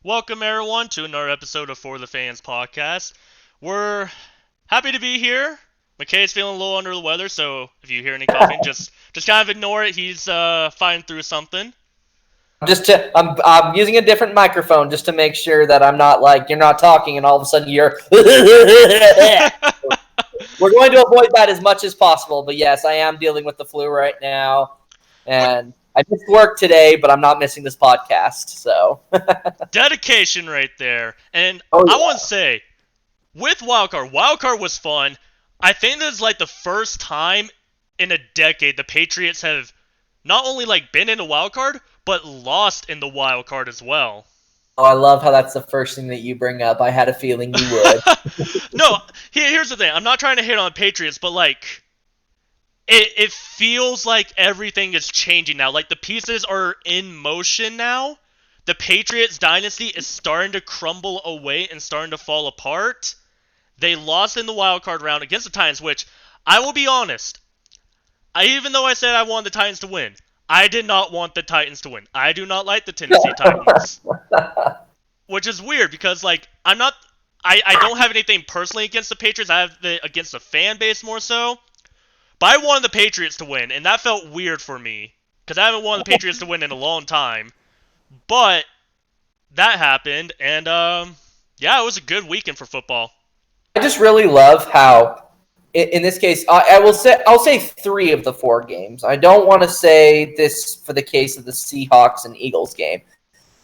Welcome everyone to another episode of For the Fans podcast. We're happy to be here. McKay's feeling a little under the weather, so if you hear any coughing, just kind of ignore it. He's fighting through something. I'm using a different microphone just to make sure that I'm not like you're not talking and all of a sudden you're. We're going to avoid that as much as possible, but yes, I am dealing with the flu right now, and I missed work today, but I'm not missing this podcast. So Dedication right there. And Oh, I yeah. want to say, with Wildcard was fun. I think this is like the first time in a decade the Patriots have not only like been in a wildcard, but lost in the wildcard as well. I love how that's the first thing that you bring up. I had a feeling you would. No, here's the thing. I'm not trying to hit on Patriots, but like it feels like everything is changing now. Like the pieces are in motion now. The Patriots dynasty is starting to crumble away and starting to fall apart. They lost in the wild card round against the Titans, which I will be honest. Even though I said I wanted the Titans to win, I did not want the Titans to win. I do not like the Tennessee Titans, which is weird because like I don't have anything personally against the Patriots. I have against the fan base more so. But I wanted the Patriots to win, and that felt weird for me because I haven't wanted the Patriots to win in a long time. But that happened, and yeah, it was a good weekend for football. I just really love how, in this case, I'll say 3 of the 4 games. I don't want to say this for the case of the Seahawks and Eagles game,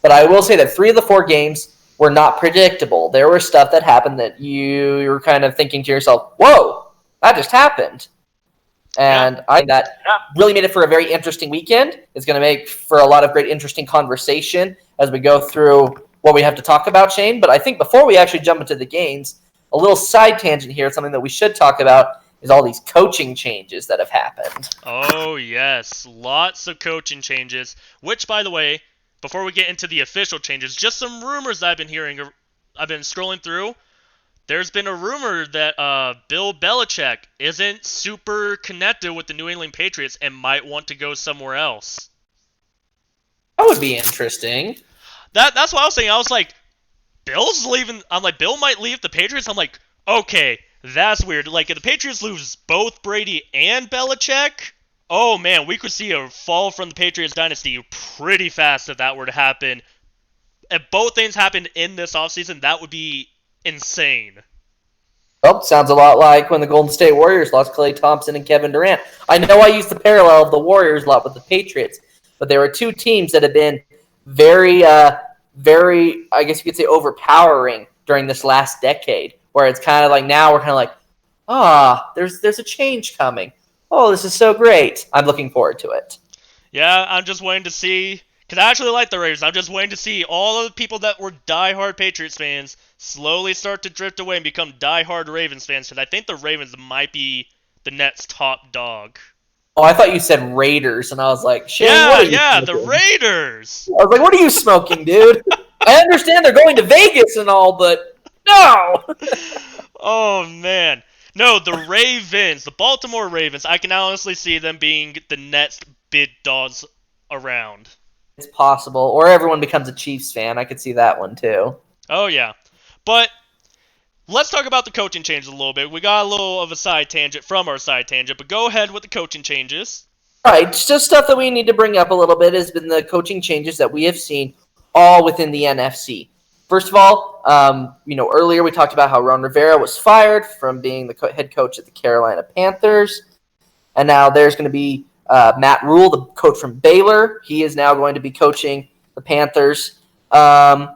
but I will say that 3 of the 4 games were not predictable. There was stuff that happened that you were kind of thinking to yourself, "Whoa, that just happened." And I think that really made it for a very interesting weekend. It's going to make for a lot of great, interesting conversation as we go through what we have to talk about, Shane. But I think before we actually jump into the games, a little side tangent here, something that we should talk about is all these coaching changes that have happened. Oh, yes. Lots of coaching changes. Which, by the way, before we get into the official changes, just some rumors that I've been hearing. I've been scrolling through. There's been a rumor that Bill Belichick isn't super connected with the New England Patriots and might want to go somewhere else. That would be interesting. That's what I was saying. I was like, Bill's leaving. I'm like, Bill might leave the Patriots. I'm like, okay, that's weird. Like, if the Patriots lose both Brady and Belichick, oh man, we could see a fall from the Patriots dynasty pretty fast if that were to happen. If both things happened in this offseason, that would be insane. Well, sounds a lot like when the Golden State Warriors lost Klay Thompson and Kevin Durant. I know I use the parallel of the Warriors a lot with the Patriots, but there were 2 teams that have been very, I guess you could say, overpowering during this last decade, where it's kind of like now we're kind of like, there's a change coming. Oh, this is so great. I'm looking forward to it. Yeah, I'm just waiting to see. Because I actually like the Raiders. I'm just waiting to see all of the people that were diehard Patriots fans slowly start to drift away and become diehard Ravens fans. Because I think the Ravens might be the next top dog. Oh, I thought you said Raiders, and I was like, Shane, Yeah, the Raiders! I was like, what are you smoking, dude? I understand they're going to Vegas and all, but no! Oh, man. No, the Ravens, the Baltimore Ravens, I can honestly see them being the next big dogs around. It's possible. Or everyone becomes a Chiefs fan. I could see that one, too. Oh, yeah. But let's talk about the coaching changes a little bit. We got a little of a side tangent from our side tangent, but go ahead with the coaching changes. All right, just stuff that we need to bring up a little bit has been the coaching changes that we have seen all within the NFC. First of all, earlier we talked about how Ron Rivera was fired from being the head coach at the Carolina Panthers. And now there's going to be Matt Rule, the coach from Baylor. He is now going to be coaching the Panthers. I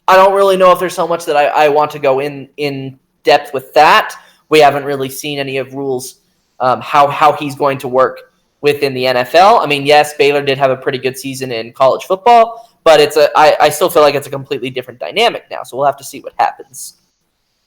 don't really know if there's so much that I want to go in depth with that. We haven't really seen any of Rule's how he's going to work within the NFL. I mean, yes, Baylor did have a pretty good season in college football, but I still feel like it's a completely different dynamic now, so we'll have to see what happens.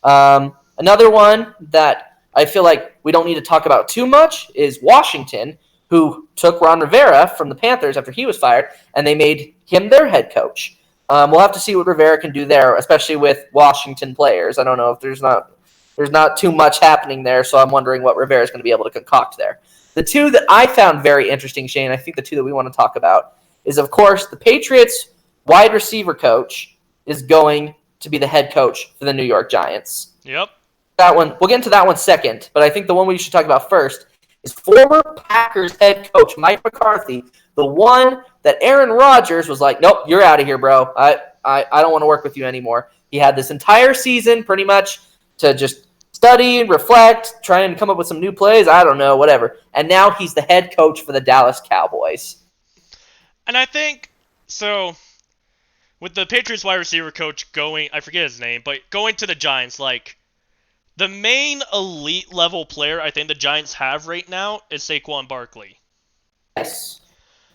Another one that I feel like we don't need to talk about too much is Washington, who took Ron Rivera from the Panthers after he was fired, and they made him their head coach. We'll have to see what Rivera can do there, especially with Washington players. I don't know if there's not too much happening there, so I'm wondering what Rivera is going to be able to concoct there. The 2 that I found very interesting, Shane, I think the 2 that we want to talk about is, of course, the Patriots wide receiver coach is going to be the head coach for the New York Giants. Yep. That one, we'll get into that one second, but I think the one we should talk about first is former Packers head coach Mike McCarthy, the one that Aaron Rodgers was like, nope, you're out of here, bro. I don't want to work with you anymore. He had this entire season pretty much to just study, reflect, try and come up with some new plays. I don't know, whatever. And now he's the head coach for the Dallas Cowboys. And I think, so, with the Patriots wide receiver coach going, I forget his name, but going to the Giants, like, the main elite level player I think the Giants have right now is Saquon Barkley. Yes.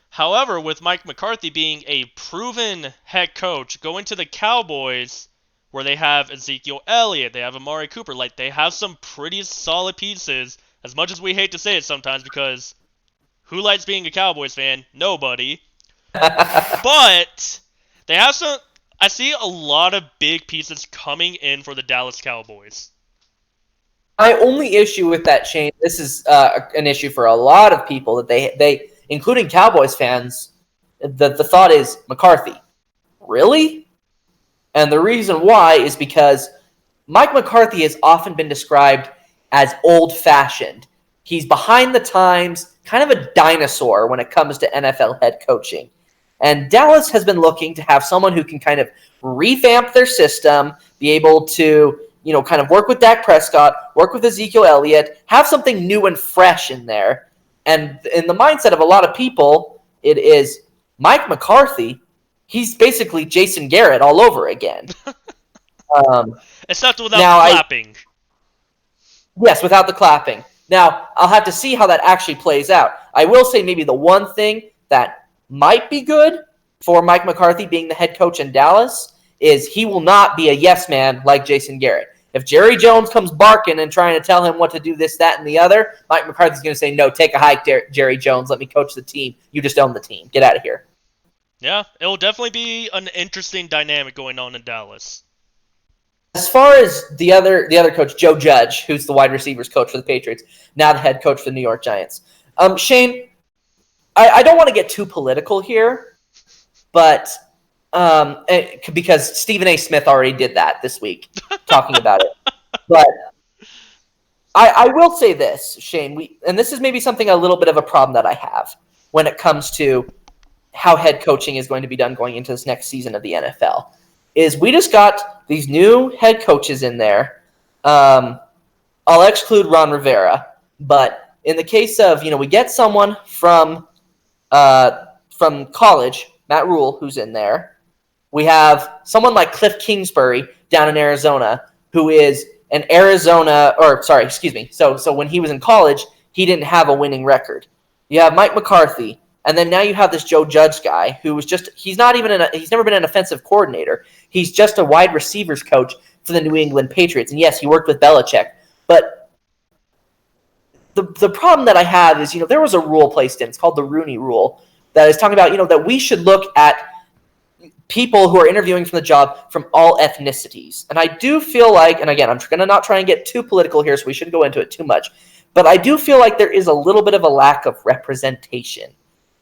However, with Mike McCarthy being a proven head coach, going to the Cowboys, where they have Ezekiel Elliott, they have Amari Cooper, like, they have some pretty solid pieces, as much as we hate to say it sometimes, because who likes being a Cowboys fan? Nobody. But they have some, I see a lot of big pieces coming in for the Dallas Cowboys. My only issue with that, Shane, this is an issue for a lot of people, that they including Cowboys fans, the thought is, McCarthy, really? And the reason why is because Mike McCarthy has often been described as old-fashioned. He's behind the times, kind of a dinosaur when it comes to NFL head coaching. And Dallas has been looking to have someone who can kind of revamp their system, be able to, kind of work with Dak Prescott, work with Ezekiel Elliott, have something new and fresh in there. And in the mindset of a lot of people, it is Mike McCarthy. He's basically Jason Garrett all over again. Except without clapping. Yes, without the clapping. Now, I'll have to see how that actually plays out. I will say maybe the one thing that might be good for Mike McCarthy being the head coach in Dallas is he will not be a yes man like Jason Garrett. If Jerry Jones comes barking and trying to tell him what to do, this, that, and the other, Mike McCarthy's going to say, no, take a hike, Jerry Jones. Let me coach the team. You just own the team. Get out of here. Yeah, it will definitely be an interesting dynamic going on in Dallas. As far as the other coach, Joe Judge, who's the wide receivers coach for the Patriots, now the head coach for the New York Giants. Shane, I don't want to get too political here, but because Stephen A. Smith already did that this week, talking about it. But I will say this, Shane, and this is maybe something a little bit of a problem that I have when it comes to how head coaching is going to be done going into this next season of the NFL, is we just got these new head coaches in there. I'll exclude Ron Rivera, but in the case of, we get someone from college, Matt Rule, who's in there. We have someone like Cliff Kingsbury down in Arizona, who is an So when he was in college, he didn't have a winning record. You have Mike McCarthy, and then now you have this Joe Judge guy who was he's never been an offensive coordinator. He's just a wide receivers coach for the New England Patriots. And yes, he worked with Belichick. But the problem that I have is, there was a rule placed in, it's called the Rooney Rule, that is talking about, that we should look at people who are interviewing for the job from all ethnicities. And I do feel like, and again, I'm going to not try and get too political here, so we shouldn't go into it too much, but I do feel like there is a little bit of a lack of representation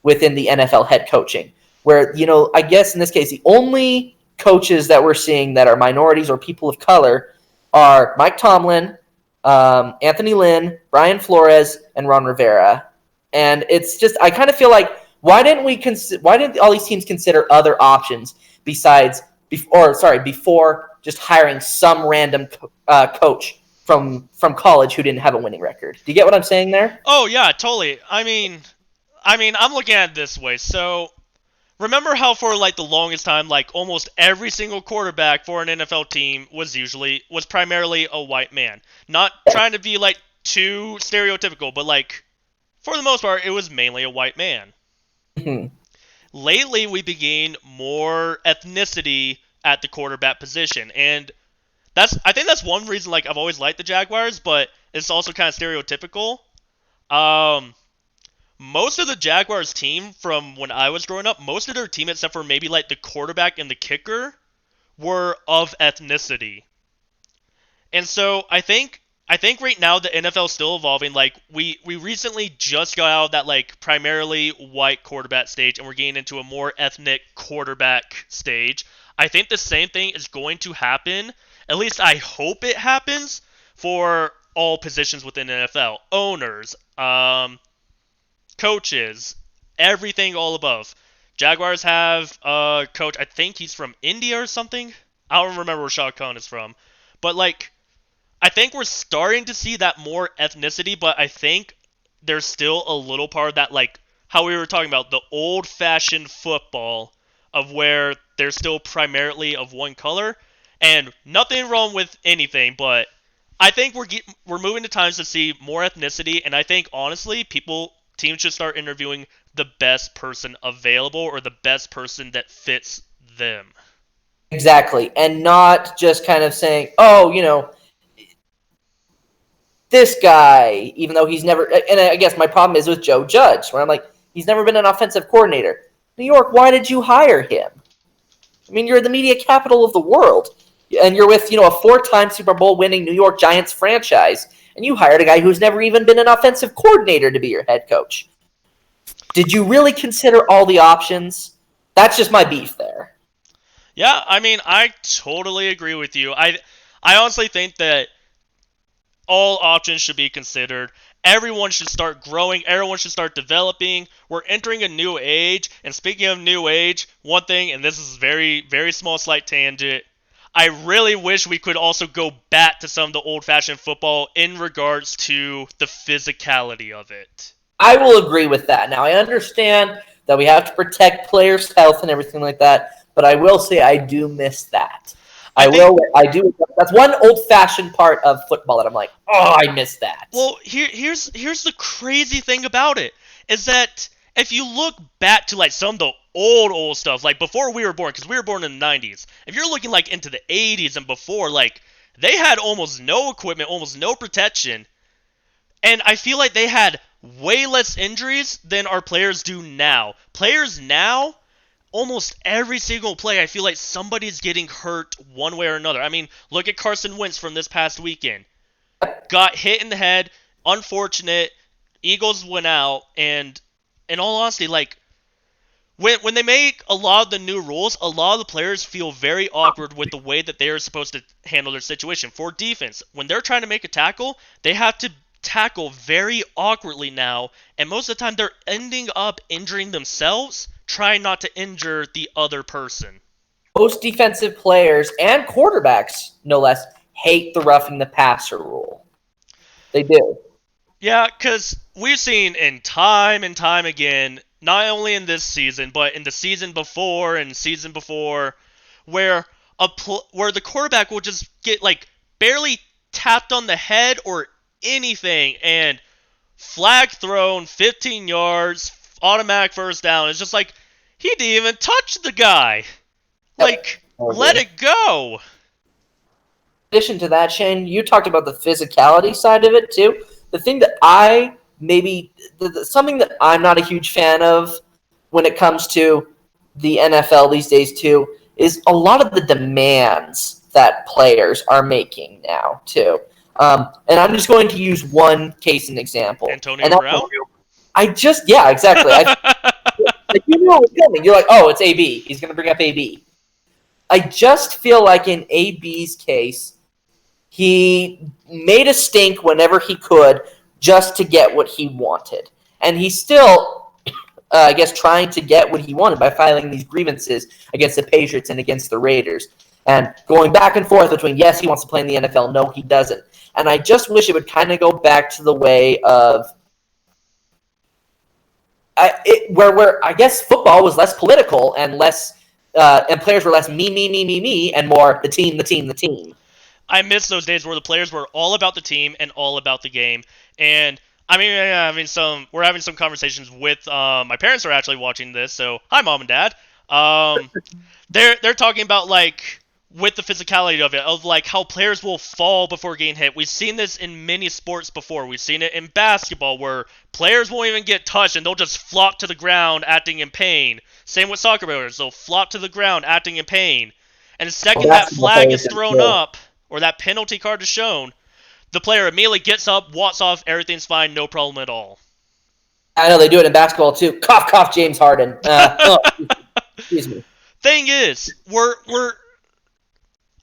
within the NFL head coaching, where, I guess in this case, the only coaches that we're seeing that are minorities or people of color are Mike Tomlin, Anthony Lynn, Brian Flores, and Ron Rivera. And it's just, I kind of feel like, why didn't all these teams consider other options before just hiring some random coach from college who didn't have a winning record? Do you get what I'm saying there? Oh yeah, totally. I mean, I'm looking at it this way. So, remember how for like the longest time, like almost every single quarterback for an NFL team was primarily a white man. Not trying to be like too stereotypical, but like for the most part, it was mainly a white man. Mm-hmm. Lately, we began more ethnicity at the quarterback position, and I think that's one reason. Like I've always liked the Jaguars, but it's also kind of stereotypical. Most of the Jaguars team from when I was growing up, most of their team, except for maybe like the quarterback and the kicker, were of ethnicity. And so I think I think right now the NFL is still evolving. Like we recently just got out of that like primarily white quarterback stage, and we're getting into a more ethnic quarterback stage. I think the same thing is going to happen. At least I hope it happens for all positions within the NFL. Owners, coaches, everything all above. Jaguars have a coach. I think he's from India or something. I don't remember where Shah Khan is from, but like I think we're starting to see that more ethnicity, but I think there's still a little part of that, like how we were talking about the old-fashioned football of where they're still primarily of one color, and nothing wrong with anything, but I think we're moving to times to see more ethnicity, and I think honestly, teams should start interviewing the best person available or the best person that fits them. Exactly, and not just kind of saying, "Oh, this guy," even though he's never. And I guess my problem is with Joe Judge, where I'm like, he's never been an offensive coordinator. New York, why did you hire him? I mean, you're the media capital of the world, and you're with a four-time Super Bowl winning New York Giants franchise, and you hired a guy who's never even been an offensive coordinator to be your head coach. Did you really consider all the options? That's just my beef there. Yeah, I mean, I totally agree with you. I honestly think that all options should be considered. Everyone should start growing. Everyone should start developing. We're entering a new age. And speaking of new age, one thing, and this is very, very small, slight tangent, I really wish we could also go back to some of the old-fashioned football in regards to the physicality of it. I will agree with that. Now, I understand that we have to protect players' health and everything like that, but I will say I do miss that. I do. That's one old-fashioned part of football that I'm like, oh, I miss that. Well, here's the crazy thing about it is that if you look back to like some of the old stuff, like before we were born, because we were born in the 90s, if you're looking like into the 80s and before, like they had almost no equipment, almost no protection, and I feel like they had way less injuries than our players do now. Players now, almost every single play, I feel like somebody's getting hurt one way or another. I mean, look at Carson Wentz from this past weekend. Got hit in the head, unfortunate. Eagles went out, and in all honesty, like when they make a lot of the new rules, a lot of the players feel very awkward with the way that they are supposed to handle their situation. For defense, when they're trying to make a tackle, they have to tackle very awkwardly now, and most of the time they're ending up injuring themselves, trying not to injure the other person. Most defensive players and quarterbacks, no less, hate the roughing the passer rule. They do. Yeah, because we've seen in time and time again, not only in this season, but in the season before and season before, where where the quarterback will just get like barely tapped on the head or anything, and flag thrown, 15 yards, automatic first down. It's just like, he didn't even touch the guy. Like, let it go. In addition to that, Shane, you talked about the physicality side of it too. The thing that something that I'm not a huge fan of when it comes to the NFL these days too, is a lot of the demands that players are making now too. And I'm just going to use one case and example. Antonio Brown? Yeah, exactly. Like, you know what's coming. You're like, oh, it's AB. He's going to bring up AB. I just feel like in AB's case, he made a stink whenever he could just to get what he wanted. And he's still, I guess, trying to get what he wanted by filing these grievances against the Patriots and against the Raiders. And going back and forth between, yes, he wants to play in the NFL, no, he doesn't. And I just wish it would kind of go back to the way of where I guess football was less political and less, and players were less me, and more the team. I miss those days where the players were all about the team and all about the game. And I mean, we're having some conversations with my parents are actually watching this, so hi, Mom and Dad. They're talking about like with the physicality of it, of like how players will fall before getting hit. We've seen this in many sports before. We've seen it in basketball where players won't even get touched and they'll just flop to the ground acting in pain. Same with soccer players. They'll flop to the ground acting in pain. And the second that flag is thrown up or that penalty card is shown, the player immediately gets up, walks off, everything's fine, no problem at all. I know they do it in basketball too. Cough, cough, James Harden. Excuse me. Thing is,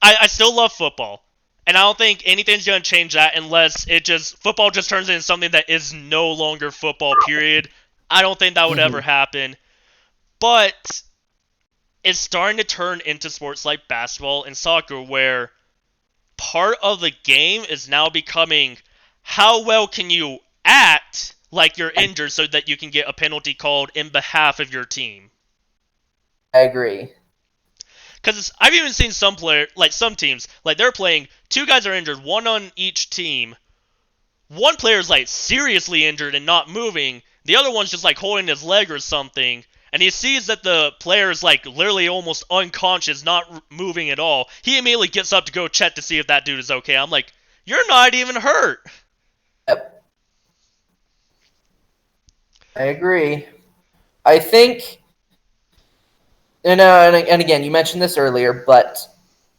I still love football. And I don't think anything's going to change that unless football just turns into something that is no longer football, period. I don't think that would ever happen. But it's starting to turn into sports like basketball and soccer where part of the game is now becoming how well can you act like you're injured so that you can get a penalty called in behalf of your team. I agree. Because I've even seen some teams, like they're playing, 2 guys are injured, 1 on each team. 1 player's like seriously injured and not moving. The other one's just like holding his leg or something. And he sees that the player's like literally almost unconscious, not moving at all. He immediately gets up to go check to see if that dude is okay. I'm like, you're not even hurt. Yep. I agree. I think... And again, you mentioned this earlier, but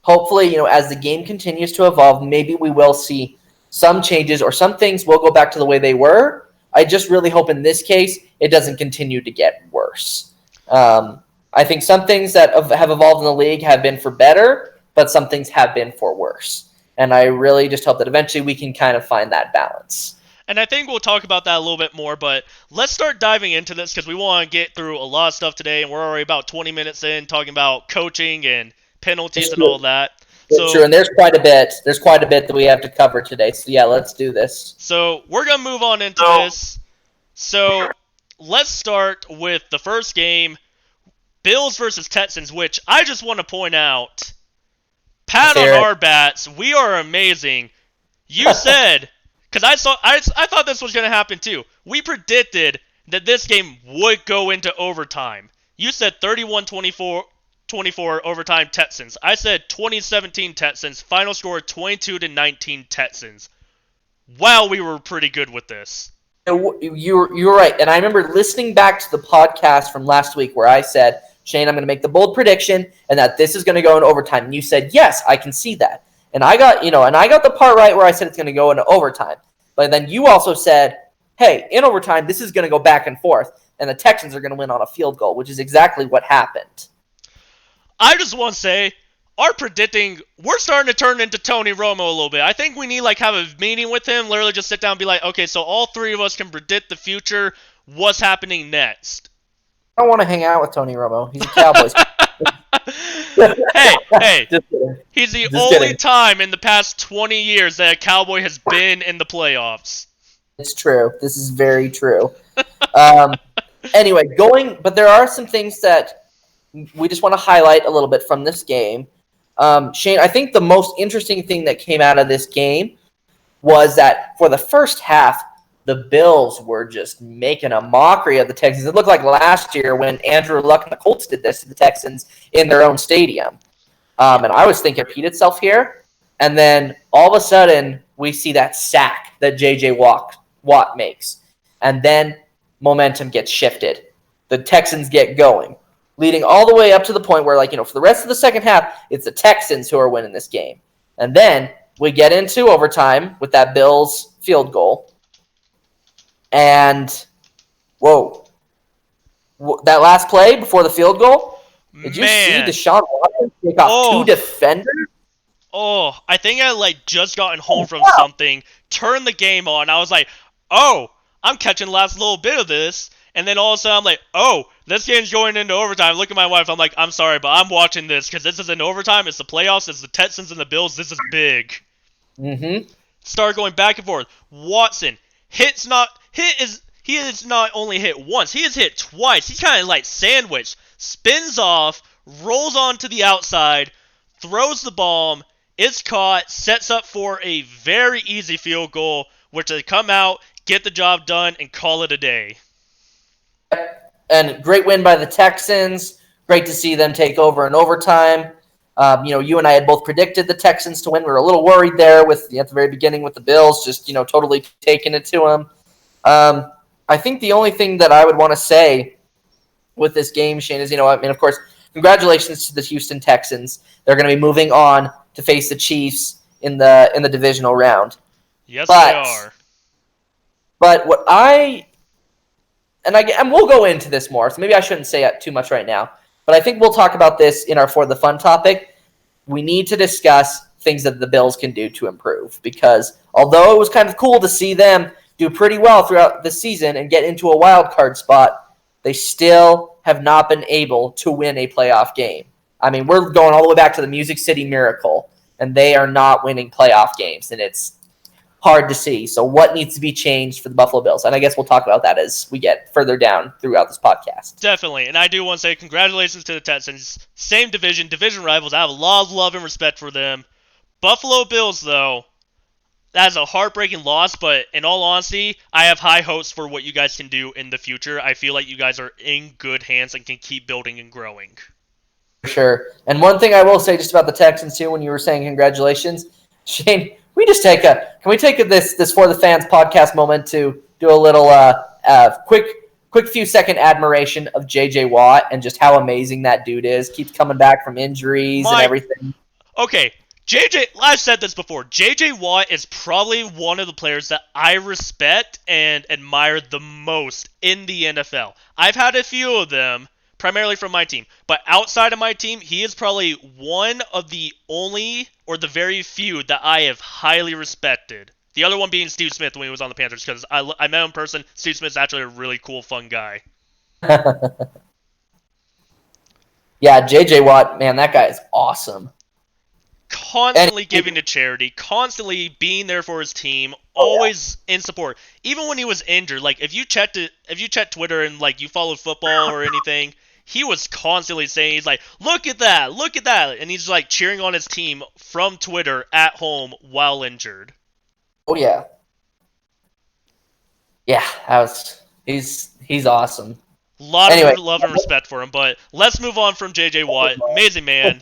hopefully, as the game continues to evolve, maybe we will see some changes or some things will go back to the way they were. I just really hope in this case it doesn't continue to get worse. I think some things that have evolved in the league have been for better, but some things have been for worse. And I really just hope that eventually we can kind of find that balance. And I think we'll talk about that a little bit more, but let's start diving into this because we want to get through a lot of stuff today, and we're already about 20 minutes in talking about coaching and penalties and all that. So, true, and there's quite a bit. There's quite a bit that we have to cover today. So yeah, let's do this. So we're gonna move on into this. So let's start with the first game, Bills versus Texans, which I just want to point out. Pat on our bats, we are amazing. You said. Because I thought this was going to happen too. We predicted that this game would go into overtime. You said 31-24 overtime Texans. I said 2017 Texans. Final score 22-19 Texans. Wow, we were pretty good with this. You're right. And I remember listening back to the podcast from last week where I said, Shane, I'm going to make the bold prediction and that this is going to go in overtime. And you said, yes, I can see that. And I got the part right where I said it's going to go into overtime. But then you also said, hey, in overtime, this is going to go back and forth, and the Texans are going to win on a field goal, which is exactly what happened. I just want to say, we're starting to turn into Tony Romo a little bit. I think we need have a meeting with him, literally just sit down and be like, okay, so all 3 of us can predict the future. What's happening next? I don't want to hang out with Tony Romo. He's a Cowboys. Hey, he's the only time in the past 20 years that a Cowboy has been in the playoffs. It's true. This is very true. Anyway, but there are some things that we just want to highlight a little bit from this game. Shane, I think the most interesting thing that came out of this game was that for the first half, the Bills were just making a mockery of the Texans. It looked like last year when Andrew Luck and the Colts did this to the Texans in their own stadium. And I was thinking, repeat itself here. And then all of a sudden, we see that sack that J.J. Watt makes. And then momentum gets shifted. The Texans get going, leading all the way up to the point where, for the rest of the second half, it's the Texans who are winning this game. And then we get into overtime with that Bills field goal. And, that last play before the field goal, did you see Deshaun Watson take off 2 defenders? Oh, I think I just gotten home from something, turned the game on, I was like, oh, I'm catching the last little bit of this, and then all of a sudden I'm like, oh, this game's going into overtime. Look at my wife, I'm like, I'm sorry, but I'm watching this, because this is in overtime, it's the playoffs, it's the Texans and the Bills, this is big. Mm-hmm. Start going back and forth. Watson, he is not only hit once, he is hit twice. He's kind of sandwiched, spins off, rolls onto the outside, throws the bomb, it's caught, sets up for a very easy field goal, which they come out, get the job done, and call it a day. And great win by the Texans. Great to see them take over in overtime. You and I had both predicted the Texans to win. We were a little worried there at the very beginning with the Bills, just, totally taking it to them. I think the only thing that I would want to say with this game, Shane, is, of course, congratulations to the Houston Texans. They're going to be moving on to face the Chiefs in the divisional round. Yes, But they are. but and we'll go into this more, so maybe I shouldn't say it too much right now. But I think we'll talk about this in our For the Fun topic. We need to discuss things that the Bills can do to improve, because although it was kind of cool to see them do pretty well throughout the season and get into a wild card spot, they still have not been able to win a playoff game. I mean, we're going all the way back to the Music City Miracle, and they are not winning playoff games, and it's hard to see. So what needs to be changed for the Buffalo Bills? And I guess we'll talk about that as we get further down throughout this podcast. Definitely. And I do want to say congratulations to the Texans. Same division rivals. I have a lot of love and respect for them. Buffalo Bills, though, that is a heartbreaking loss, but in all honesty, I have high hopes for what you guys can do in the future. I feel like you guys are in good hands and can keep building and growing. For sure. And one thing I will say just about the Texans too, when you were saying congratulations, Shane, can we take this For the Fans podcast moment to do a little quick few second admiration of J.J. Watt and just how amazing that dude is. Keeps coming back from injuries and everything. Okay, I've said this before. J.J. Watt is probably one of the players that I respect and admire the most in the NFL. I've had a few of them, primarily from my team. But outside of my team, he is probably one of the only or the very few that I have highly respected. The other one being Steve Smith when he was on the Panthers, because I met him in person. Steve Smith's actually a really cool, fun guy. Yeah, J.J. Watt, man, that guy is awesome. Constantly giving to charity, constantly being there for his team, always in support. Even when he was injured, like if you checked Twitter and like you followed football or anything, he was constantly saying, he's like, look at that, and he's like cheering on his team from Twitter at home while injured. Oh yeah. Yeah, he's awesome. Lot of love and respect for him, but let's move on from J.J. Watt. Amazing man.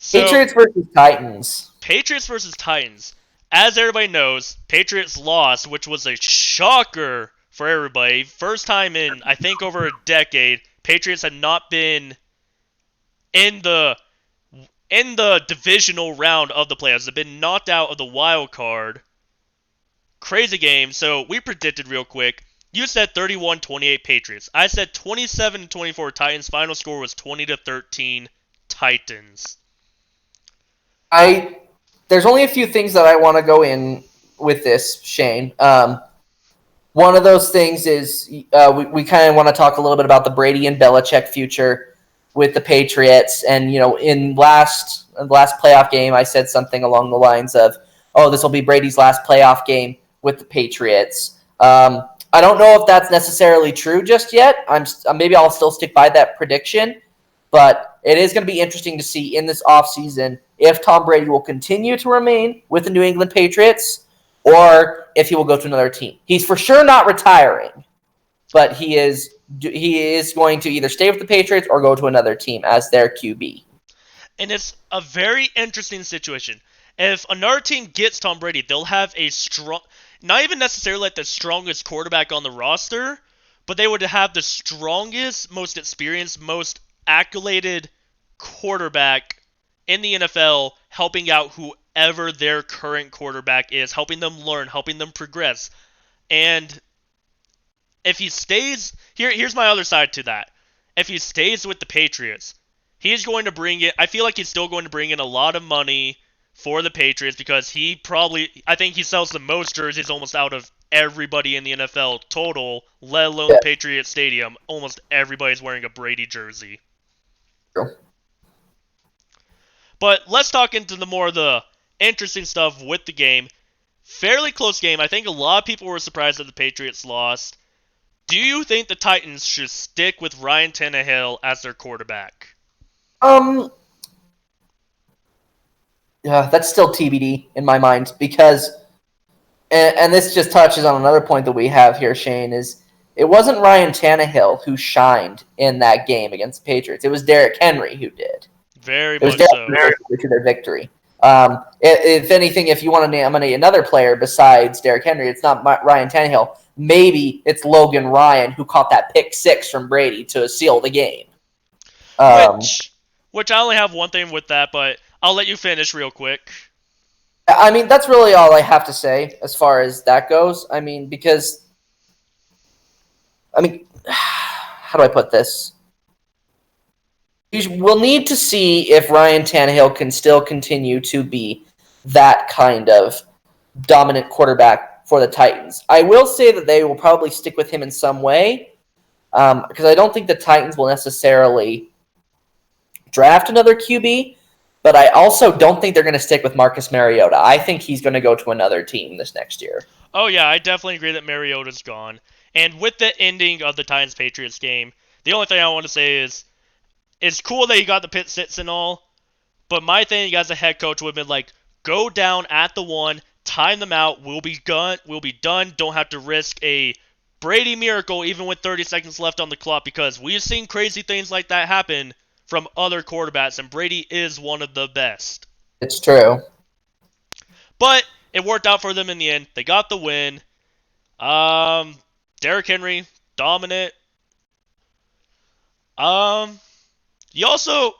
So, Patriots versus Titans. Patriots versus Titans. As everybody knows, Patriots lost, which was a shocker for everybody. First time in, I think, over a decade, Patriots had not been in the divisional round of the playoffs. They've been knocked out of the wild card. Crazy game. So we predicted real quick. You said 31-28 Patriots. I said 27-24 Titans. Final score was 20-13 Titans. There's only a few things that I want to go in with this, Shane. One of those things is we kind of want to talk a little bit about the Brady and Belichick future with the Patriots. And, in the last playoff game, I said something along the lines of, oh, this will be Brady's last playoff game with the Patriots. I don't know if that's necessarily true just yet. Maybe I'll still stick by that prediction. But it is going to be interesting to see in this offseason if Tom Brady will continue to remain with the New England Patriots or if he will go to another team. He's for sure not retiring, but he is going to either stay with the Patriots or go to another team as their QB. And it's a very interesting situation. If another team gets Tom Brady, they'll have a strong, not even necessarily like the strongest quarterback on the roster, but they would have the strongest, most experienced, most accoladed quarterback in the NFL, helping out whoever their current quarterback is, helping them learn, helping them progress. And if he stays, here's my other side to that. If he stays with the Patriots, he's going to bring in, I feel like he's still going to bring in a lot of money for the Patriots because I think he sells the most jerseys almost out of everybody in the NFL total, let alone the Patriot Stadium. Almost everybody's wearing a Brady jersey. True. But let's talk into the interesting stuff with the game. Fairly close game. I think a lot of people were surprised that the Patriots lost. Do you think the Titans should stick with Ryan Tannehill as their quarterback? Yeah, that's still TBD in my mind because, and this just touches on another point that we have here, Shane, is it wasn't Ryan Tannehill who shined in that game against the Patriots. It was Derrick Henry who did. Very much so. To their victory. If anything, if you want to nominate another player besides Derrick Henry, it's not Ryan Tannehill. Maybe it's Logan Ryan who caught that pick six from Brady to seal the game. Which I only have one thing with that, but I'll let you finish real quick. I mean, that's really all I have to say as far as that goes. I mean, because, how do I put this? We'll need to see if Ryan Tannehill can still continue to be that kind of dominant quarterback for the Titans. I will say that they will probably stick with him in some way, because I don't think the Titans will necessarily draft another QB, but I also don't think they're going to stick with Marcus Mariota. I think he's going to go to another team this next year. Oh, yeah, I definitely agree that Mariota's gone. And with the ending of the Titans-Patriots game, the only thing I want to say is, it's cool that you got the pit sits and all, but my thing as a head coach would have been like, go down at the 1, time them out, we'll be done, don't have to risk a Brady miracle even with 30 seconds left on the clock, because we've seen crazy things like that happen from other quarterbacks, and Brady is one of the best. It's true. But it worked out for them in the end. They got the win. Derrick Henry, dominant. We also,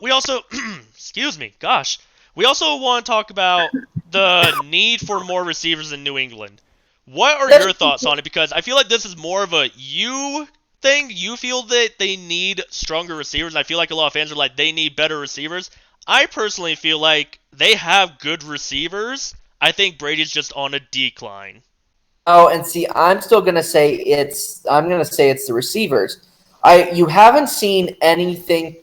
excuse me, gosh. We also want to talk about the need for more receivers in New England. What are your thoughts on it? Because I feel like this is more of a you thing. You feel that they need stronger receivers. I feel like a lot of fans are like, they need better receivers. I personally feel like they have good receivers. I think Brady's just on a decline. Oh, and see, I'm going to say it's the receivers. You haven't seen anything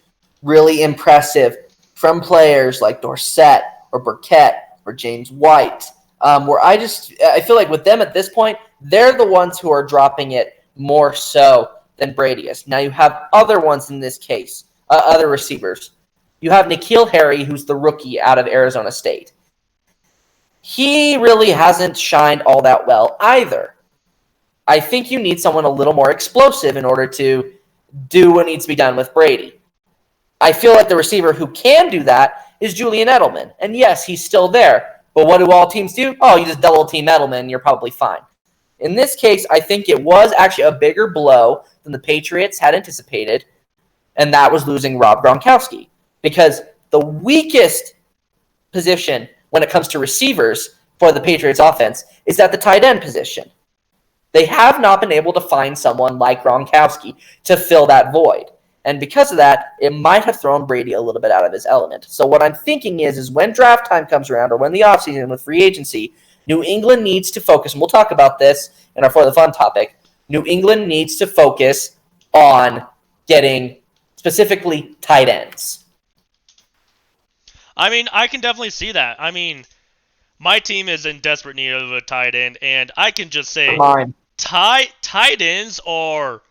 really impressive from players like Dorsett or Burkett or James White, where I feel like with them at this point, they're the ones who are dropping it more so than Brady is. Now you have other ones in this case, other receivers. You have N'Keal Harry, who's the rookie out of Arizona State. He really hasn't shined all that well either. I think you need someone a little more explosive in order to do what needs to be done with Brady. I feel like the receiver who can do that is Julian Edelman. And yes, he's still there. But what do all teams do? Oh, you just double team Edelman and you're probably fine. In this case, I think it was actually a bigger blow than the Patriots had anticipated, and that was losing Rob Gronkowski. Because the weakest position when it comes to receivers for the Patriots offense is at the tight end position. They have not been able to find someone like Gronkowski to fill that void. And because of that, it might have thrown Brady a little bit out of his element. So what I'm thinking is when draft time comes around or when the offseason with free agency, New England needs to focus, and we'll talk about this in our For the Fun topic, New England needs to focus on getting specifically tight ends. I mean, I can definitely see that. I mean, my team is in desperate need of a tight end, and I can just say tight ends are...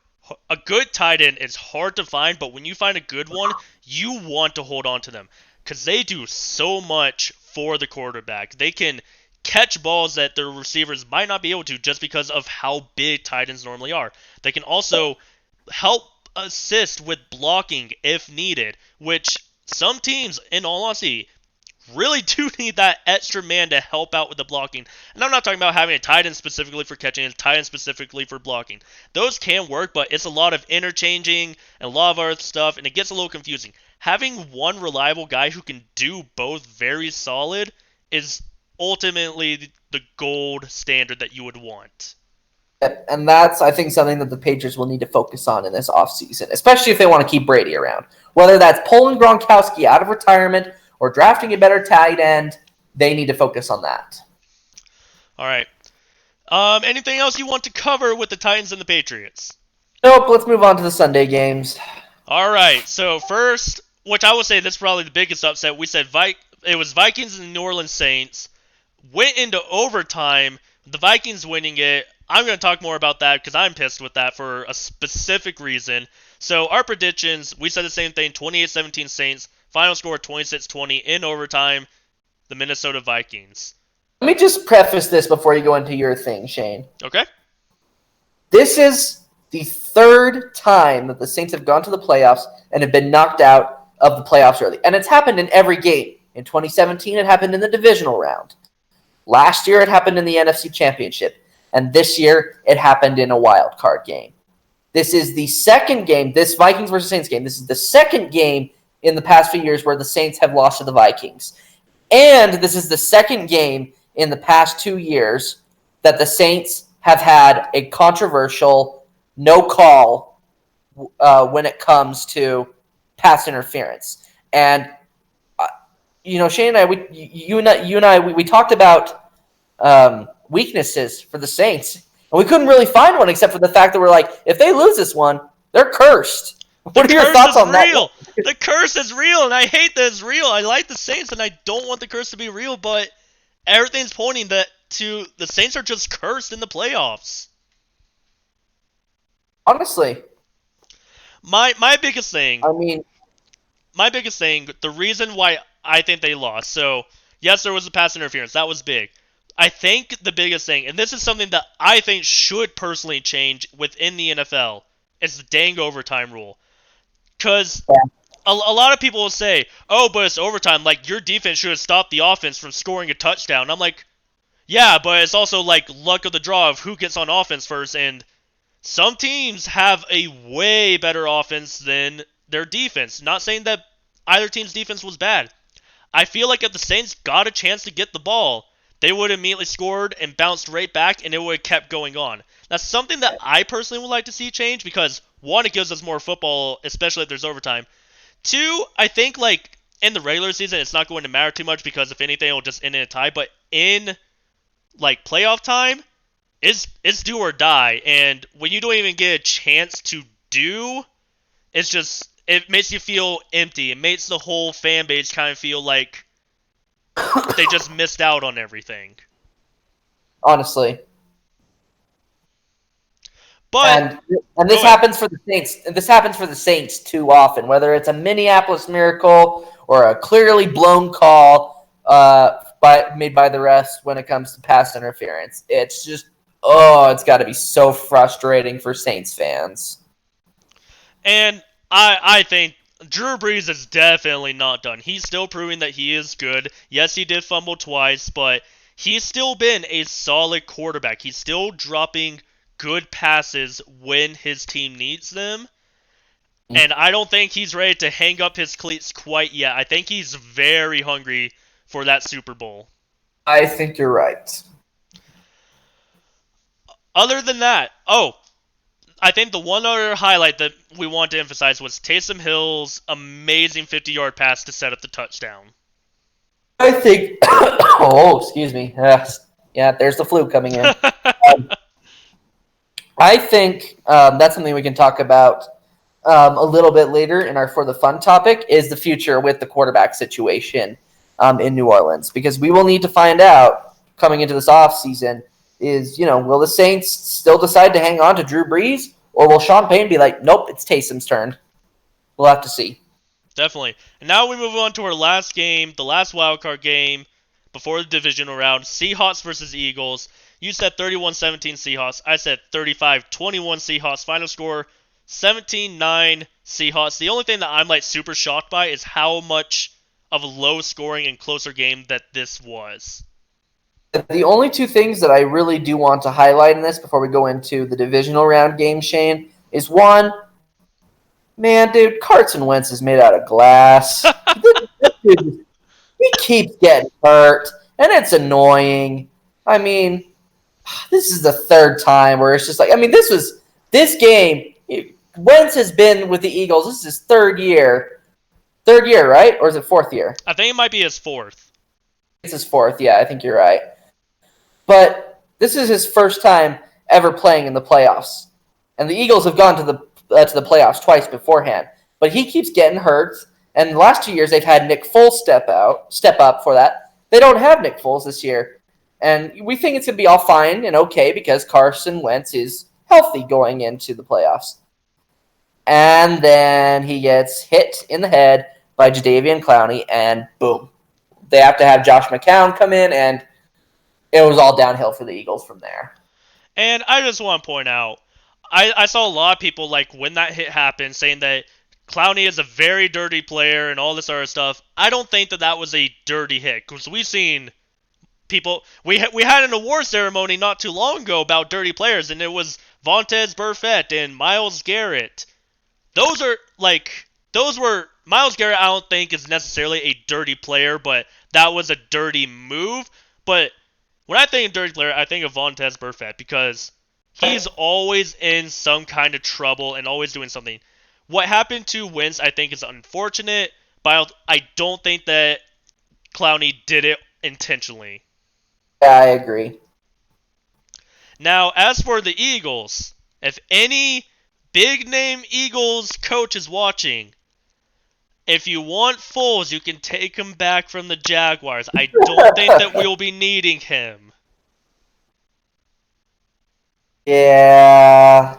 A good tight end is hard to find, but when you find a good one, you want to hold on to them because they do so much for the quarterback. They can catch balls that their receivers might not be able to just because of how big tight ends normally are. They can also help assist with blocking if needed, which some teams, in all honesty, really do need that extra man to help out with the blocking. And I'm not talking about having a tight end specifically for catching and a tight end specifically for blocking. Those can work, but it's a lot of interchanging and a lot of other stuff, and it gets a little confusing. Having one reliable guy who can do both very solid is ultimately the gold standard that you would want. And that's, I think, something that the Patriots will need to focus on in this offseason, especially if they want to keep Brady around. Whether that's pulling Gronkowski out of retirement or drafting a better tight end, they need to focus on that. All right. Anything else you want to cover with the Titans and the Patriots? Nope, let's move on to the Sunday games. All right, so first, which I would say this is probably the biggest upset, we said it was Vikings and New Orleans Saints. Went into overtime, the Vikings winning it. I'm going to talk more about that because I'm pissed with that for a specific reason. So our predictions, we said the same thing, 28-17 Saints. Final score 26-20 in overtime, the Minnesota Vikings. Let me just preface this before you go into your thing, Shane. Okay. This is the third time that the Saints have gone to the playoffs and have been knocked out of the playoffs early. And it's happened in every game. In 2017, it happened in the divisional round. Last year, it happened in the NFC Championship. And this year, it happened in a wild card game. This is the second game, this Vikings versus Saints game. This is the second game in the past few years where the Saints have lost to the Vikings. And this is the second game in the past 2 years that the Saints have had a controversial no call when it comes to pass interference. And Shane and I, you and I, we talked about weaknesses for the Saints, and we couldn't really find one except for the fact that we're like, if they lose this one, they're cursed. What are your thoughts on that? The curse is real, and I hate that it's real. I like the Saints, and I don't want the curse to be real, but everything's pointing to the Saints are just cursed in the playoffs. Honestly, my biggest thing. I mean, my biggest thing. The reason why I think they lost. So yes, there was a pass interference. That was big. I think the biggest thing, and this is something that I think should personally change within the NFL, is the dang overtime rule. Because a lot of people will say, oh, but it's overtime. Like, your defense should have stopped the offense from scoring a touchdown. And I'm like, yeah, but it's also like luck of the draw of who gets on offense first. And some teams have a way better offense than their defense. Not saying that either team's defense was bad. I feel like if the Saints got a chance to get the ball, they would have immediately scored and bounced right back, and it would have kept going on. That's something that I personally would like to see change because, one, it gives us more football, especially if there's overtime. Two, I think, like, in the regular season, it's not going to matter too much because, if anything, it'll just end in a tie. But in, like, playoff time, it's do or die. And when you don't even get a chance to do, it's just, it makes you feel empty. It makes the whole fan base kind of feel like they just missed out on everything. Honestly. But and this happens for the Saints. This happens for the Saints too often, whether it's a Minneapolis Miracle or a clearly blown call made by the refs when it comes to pass interference. It's just it's got to be so frustrating for Saints fans. And I think Drew Brees is definitely not done. He's still proving that he is good. Yes, he did fumble twice, but he's still been a solid quarterback. He's still dropping good passes when his team needs them. And I don't think he's ready to hang up his cleats quite yet. I think he's very hungry for that Super Bowl. I think you're right. Other than that, I think the one other highlight that we want to emphasize was Taysom Hill's amazing 50-yard pass to set up the touchdown. I think... excuse me. Yeah, there's the flu coming in. I think that's something we can talk about a little bit later in our For the Fun topic, is the future with the quarterback situation in New Orleans. Because we will need to find out, coming into this offseason, is, will the Saints still decide to hang on to Drew Brees? Or will Sean Payton be like, nope, it's Taysom's turn? We'll have to see. Definitely. And now we move on to our last game, the last wildcard game before the divisional round, Seahawks versus Eagles. You said 31-17 Seahawks. I said 35-21 Seahawks. Final score, 17-9 Seahawks. The only thing that I'm super shocked by is how much of a low scoring and closer game that this was. The only two things that I really do want to highlight in this before we go into the divisional round game, Shane, is one, man, dude, Carson Wentz is made out of glass. He keeps getting hurt, and it's annoying. I mean, this is the third time where it's just like, this game, Wentz has been with the Eagles. This is his third year. Third year, right? Or is it fourth year? I think it might be his fourth. It's his fourth, yeah, I think you're right. But this is his first time ever playing in the playoffs. And the Eagles have gone to the playoffs twice beforehand. But he keeps getting hurt. And the last 2 years, they've had Nick Foles step up for that. They don't have Nick Foles this year. And we think it's going to be all fine and okay because Carson Wentz is healthy going into the playoffs. And then he gets hit in the head by Jadeveon Clowney, and boom. They have to have Josh McCown come in, and it was all downhill for the Eagles from there. And I just want to point out, I saw a lot of people, when that hit happened, saying that Clowney is a very dirty player and all this other stuff. I don't think that was a dirty hit, because we've seen people... We had an award ceremony not too long ago about dirty players, and it was Vontaze Burfict and Myles Garrett. Those were... Myles Garrett, I don't think, is necessarily a dirty player, but that was a dirty move. But when I think of dirty player, I think of Vontaze Burfict because he's always in some kind of trouble and always doing something. What happened to Wentz, I think, is unfortunate, but I don't think that Clowney did it intentionally. Yeah, I agree. Now, as for the Eagles, if any big name Eagles coach is watching, if you want Foles, you can take him back from the Jaguars. I don't think that we'll be needing him. Yeah.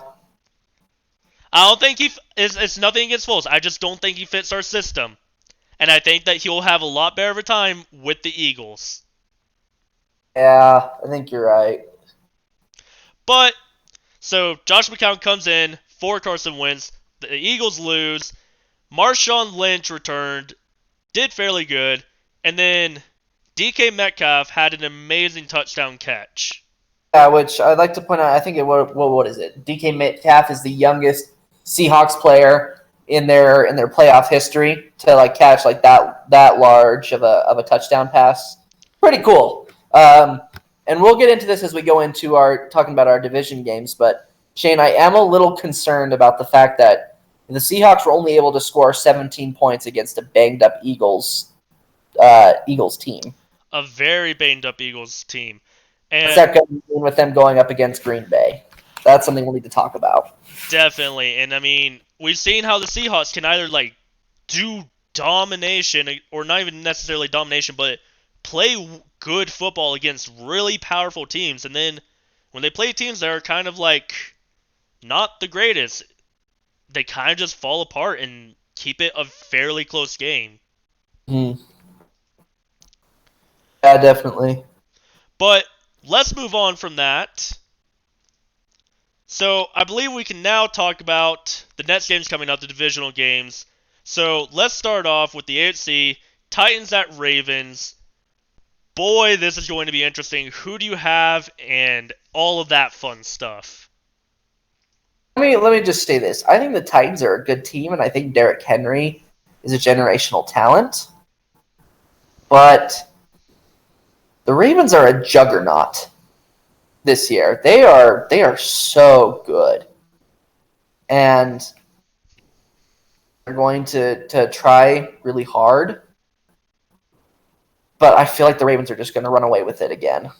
I don't think it's nothing against Foles. I just don't think he fits our system. And I think that he'll have a lot better of a time with the Eagles. Yeah, I think you're right. But, so Josh McCown comes in for Carson Wentz. The Eagles lose. Marshawn Lynch returned, did fairly good. And then DK Metcalf had an amazing touchdown catch. Yeah, which I'd like to point out. I think what is it? DK Metcalf is the youngest Seahawks player in their playoff history to like catch like that large of a touchdown pass. Pretty cool. And we'll get into this as we go into our talking about our division games. But Shane, I am a little concerned about the fact that the Seahawks were only able to score 17 points against a banged up Eagles team. A very banged up Eagles team. What's that going to mean with them going up against Green Bay? That's something we'll need to talk about. Definitely. And I mean, we've seen how the Seahawks can either like do domination or not even necessarily domination, but play good football against really powerful teams. And then when they play teams that are kind of like not the greatest, they kind of just fall apart and keep it a fairly close game. Yeah, definitely. But let's move on from that. So I believe we can now talk about the next games coming up, the divisional games. So let's start off with the AFC, Titans at Ravens. Boy, this is going to be interesting. Who do you have and all of that fun stuff? Let me just say this. I think the Titans are a good team, and I think Derrick Henry is a generational talent. But the Ravens are a juggernaut this year. They are so good. And they're going to try really hard. But I feel like the Ravens are just going to run away with it again.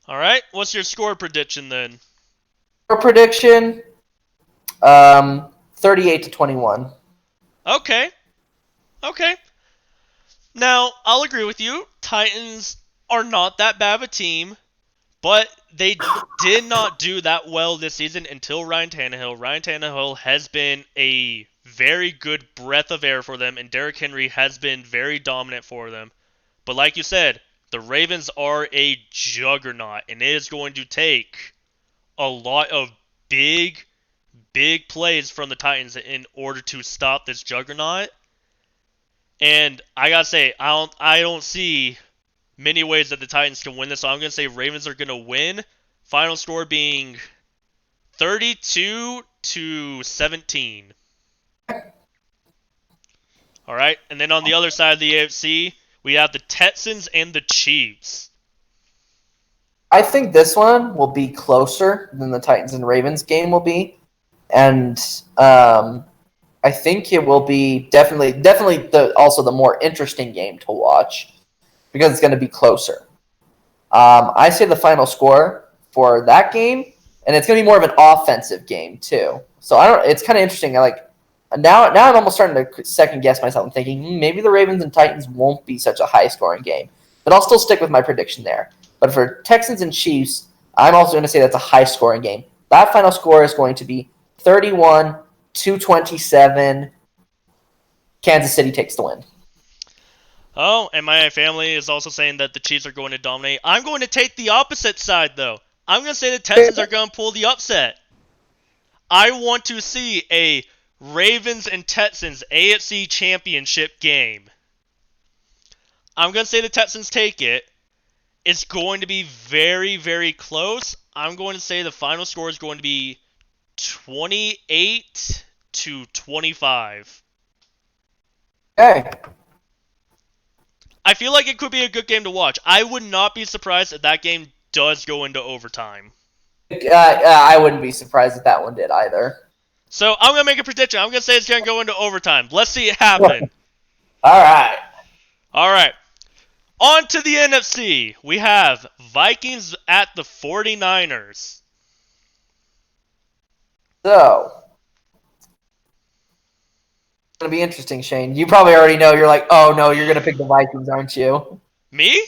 All right, what's your score prediction then? Score prediction, 38-21. Okay. Now, I'll agree with you. Titans are not that bad of a team, but they did not do that well this season until Ryan Tannehill. Ryan Tannehill has been a very good breath of air for them, and Derrick Henry has been very dominant for them. But like you said, the Ravens are a juggernaut, and it is going to take a lot of big plays from the Titans in order to stop this juggernaut. And I gotta say, I don't see many ways that the Titans can win this, so I'm gonna say Ravens are gonna win. Final score being 32-17. All right, and then on the other side of the AFC, we have the Texans and the Chiefs. I think this one will be closer than the Titans and Ravens game will be, and I think it will be definitely also the more interesting game to watch because it's going to be closer. I say the final score for that game, and it's going to be more of an offensive game too. So it's kind of interesting. Now I'm almost starting to second guess myself. I'm thinking maybe the Ravens and Titans won't be such a high scoring game, but I'll still stick with my prediction there. But for Texans and Chiefs, I'm also going to say that's a high scoring game. That final score is going to be 31-27. Kansas City takes the win. Oh, and my family is also saying that the Chiefs are going to dominate. I'm going to take the opposite side, though. I'm going to say the Texans are going to pull the upset. I want to see a Ravens and Texans AFC Championship game. I'm going to say the Texans take it. It's going to be very, very close. I'm going to say the final score is going to be 28-25. Okay. I feel like it could be a good game to watch. I would not be surprised if that game does go into overtime. I wouldn't be surprised if that one did either. So I'm going to make a prediction. I'm going to say it's going to go into overtime. Let's see it happen. All right. All right. On to the NFC. We have Vikings at the 49ers. So, it's going to be interesting, Shane. You probably already know. You're like, oh, no, you're going to pick the Vikings, aren't you? Me?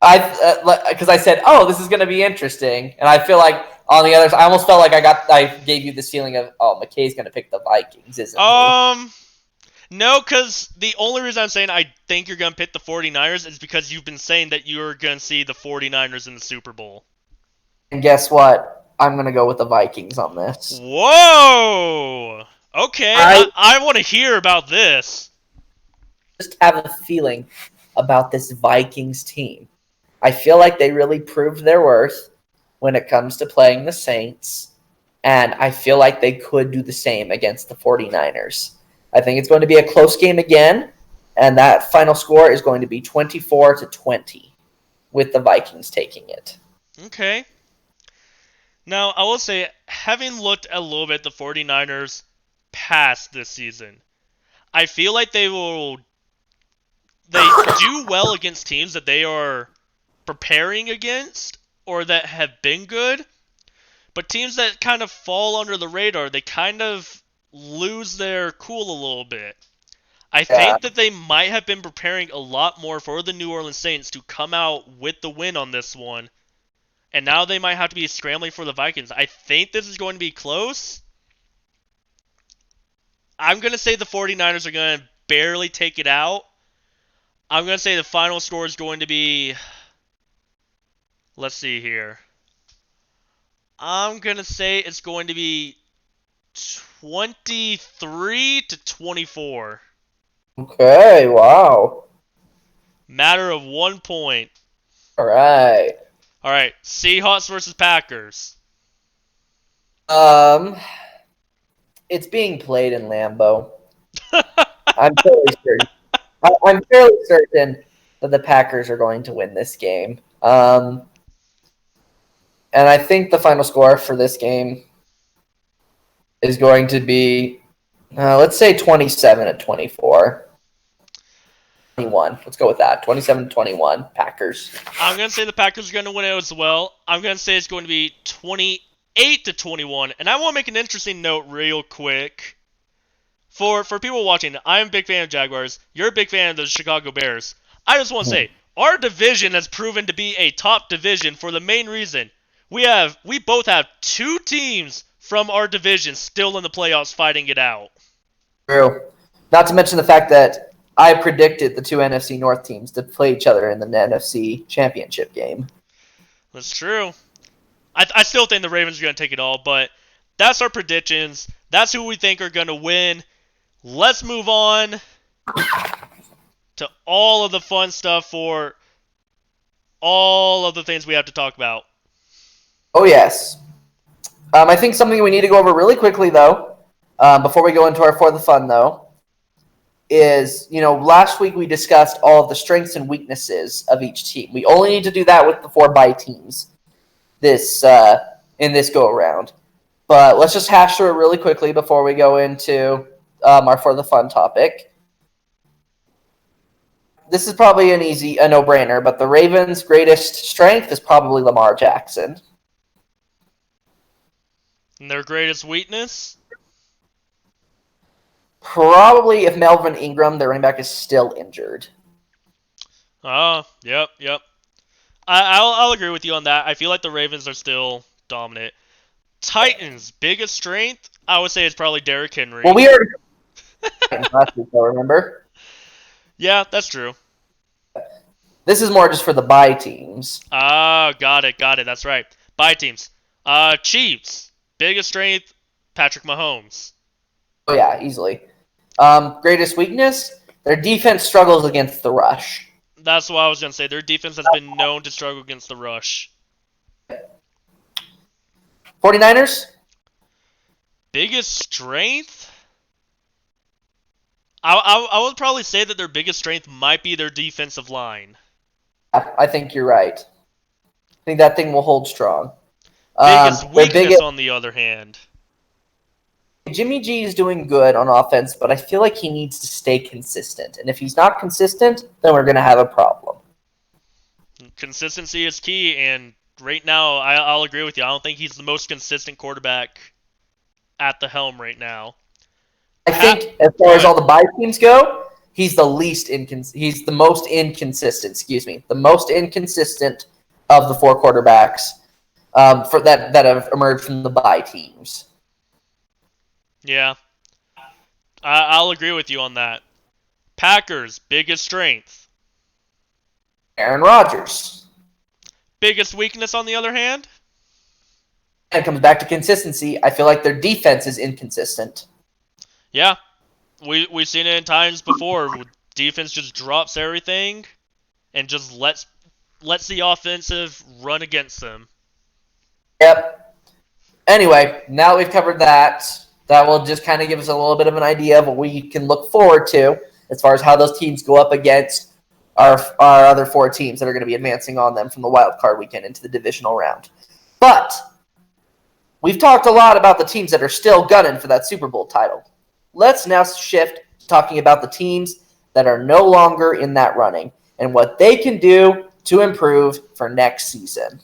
Because I said, oh, this is going to be interesting. And I feel like on the others, I almost felt like I gave you this feeling of, oh, McKay's going to pick the Vikings, isn't he? No, because the only reason I'm saying I think you're going to pick the 49ers is because you've been saying that you're going to see the 49ers in the Super Bowl. And guess what? I'm going to go with the Vikings on this. Whoa! Okay, I want to hear about this. Just have a feeling about this Vikings team. I feel like they really proved their worth when it comes to playing the Saints, and I feel like they could do the same against the 49ers. I think it's going to be a close game again, and that final score is going to be 24-20, with the Vikings taking it. Okay. Now, I will say, having looked a little bit at the 49ers past this season, I feel like they do well against teams that they are preparing against or that have been good, but teams that kind of fall under the radar, they kind of lose their cool a little bit. I think that they might have been preparing a lot more for the New Orleans Saints to come out with the win on this one, and now they might have to be scrambling for the Vikings. I think this is going to be close. I'm going to say the 49ers are going to barely take it out. I'm going to say the final score is going to be... Let's see here. I'm going to say it's going to be 23-24. Okay, wow. Matter of 1 point. All right. All right, Seahawks versus Packers. It's being played in Lambeau. I'm fairly certain. I'm fairly certain that the Packers are going to win this game. And I think the final score for this game is going to be, let's say 27-24. 21. Let's go with that. 27-21, Packers. I'm going to say the Packers are going to win it as well. I'm going to say it's going to be 28-21. And I want to make an interesting note real quick. For people watching, I'm a big fan of Jaguars. You're a big fan of the Chicago Bears. I just want to say, our division has proven to be a top division for the main reason. We both have two teams from our division still in the playoffs fighting it out. True. Not to mention the fact that I predicted the two NFC North teams to play each other in the NFC Championship game. That's true. I still think the Ravens are going to take it all, but that's our predictions. That's who we think are going to win. Let's move on to all of the fun stuff for all of the things we have to talk about. Oh, yes. I think something we need to go over really quickly, though, before we go into our For the Fun, though, is, last week we discussed all of the strengths and weaknesses of each team. We only need to do that with the 4-bye teams in this go-around. But let's just hash through it really quickly before we go into our For the Fun topic. This is probably a no-brainer, but the Ravens' greatest strength is probably Lamar Jackson. And their greatest weakness? Probably if Melvin Ingram, their running back, is still injured. Oh, yep. I'll agree with you on that. I feel like the Ravens are still dominant. Titans' biggest strength, I would say, is probably Derrick Henry. Well, we already last week, though, remember? Yeah, that's true. This is more just for the bye teams. Ah, got it. That's right. Bye teams. Chiefs, biggest strength, Patrick Mahomes. Oh, yeah, easily. Greatest weakness, their defense struggles against the rush. That's what I was going to say. Their defense has been known to struggle against the rush. 49ers? Biggest strength? I would probably say that their biggest strength might be their defensive line. I think you're right. I think that thing will hold strong. Biggest Their biggest weakness, on the other hand. Jimmy G is doing good on offense, but I feel like he needs to stay consistent. And if he's not consistent, then we're going to have a problem. Consistency is key, and right now, I'll agree with you. I don't think he's the most consistent quarterback at the helm right now. I think as far as all the bye teams go, he's the he's the most inconsistent. Excuse me, the most inconsistent of the 4 quarterbacks for that have emerged from the bye teams. Yeah, I'll agree with you on that. Packers biggest strength. Aaron Rodgers. Biggest weakness, on the other hand. And it comes back to consistency. I feel like their defense is inconsistent. Yeah, we've seen it in times before. Defense just drops everything and just lets the offensive run against them. Yep. Anyway, now we've covered that. That will just kind of give us a little bit of an idea of what we can look forward to as far as how those teams go up against our other 4 teams that are going to be advancing on them from the wild card weekend into the divisional round. But we've talked a lot about the teams that are still gunning for that Super Bowl title. Let's now shift to talking about the teams that are no longer in that running and what they can do to improve for next season.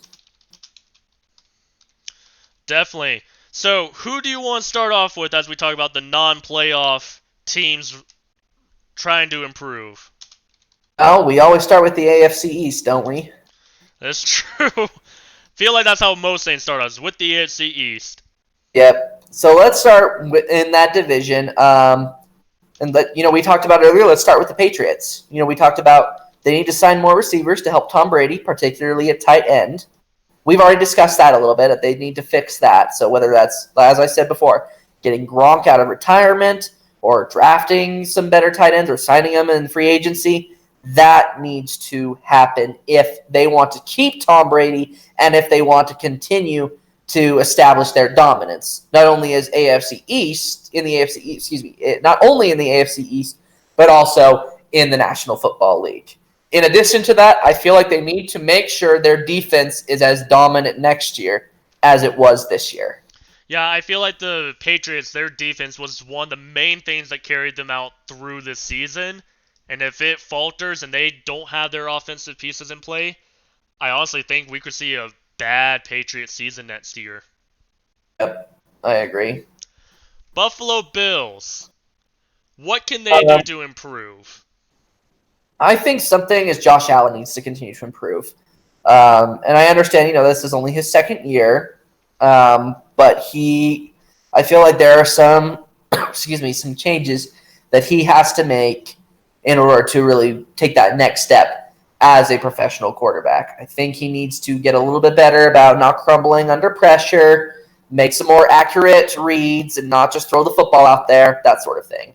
Definitely. So, who do you want to start off with as we talk about the non-playoff teams trying to improve? Well, we always start with the AFC East, don't we? That's true. Feel like that's how most things start us, with the AFC East. Yep. So let's start in that division. We talked about earlier. Let's start with the Patriots. We talked about they need to sign more receivers to help Tom Brady, particularly at tight end. We've already discussed that a little bit. They need to fix that. So whether that's, as I said before, getting Gronk out of retirement or drafting some better tight ends or signing them in free agency, that needs to happen if they want to keep Tom Brady and if they want to continue to establish their dominance, not only not only in the AFC East, but also in the National Football League. In addition to that, I feel like they need to make sure their defense is as dominant next year as it was this year. Yeah, I feel like the Patriots, their defense was one of the main things that carried them out through this season. And if it falters and they don't have their offensive pieces in play, I honestly think we could see a bad Patriots season next year. Yep, I agree. Buffalo Bills. What can they do to improve? I think something is Josh Allen needs to continue to improve. And I understand, this is only his second year. But I feel like there are some changes that he has to make in order to really take that next step as a professional quarterback. I think he needs to get a little bit better about not crumbling under pressure, make some more accurate reads, and not just throw the football out there, that sort of thing.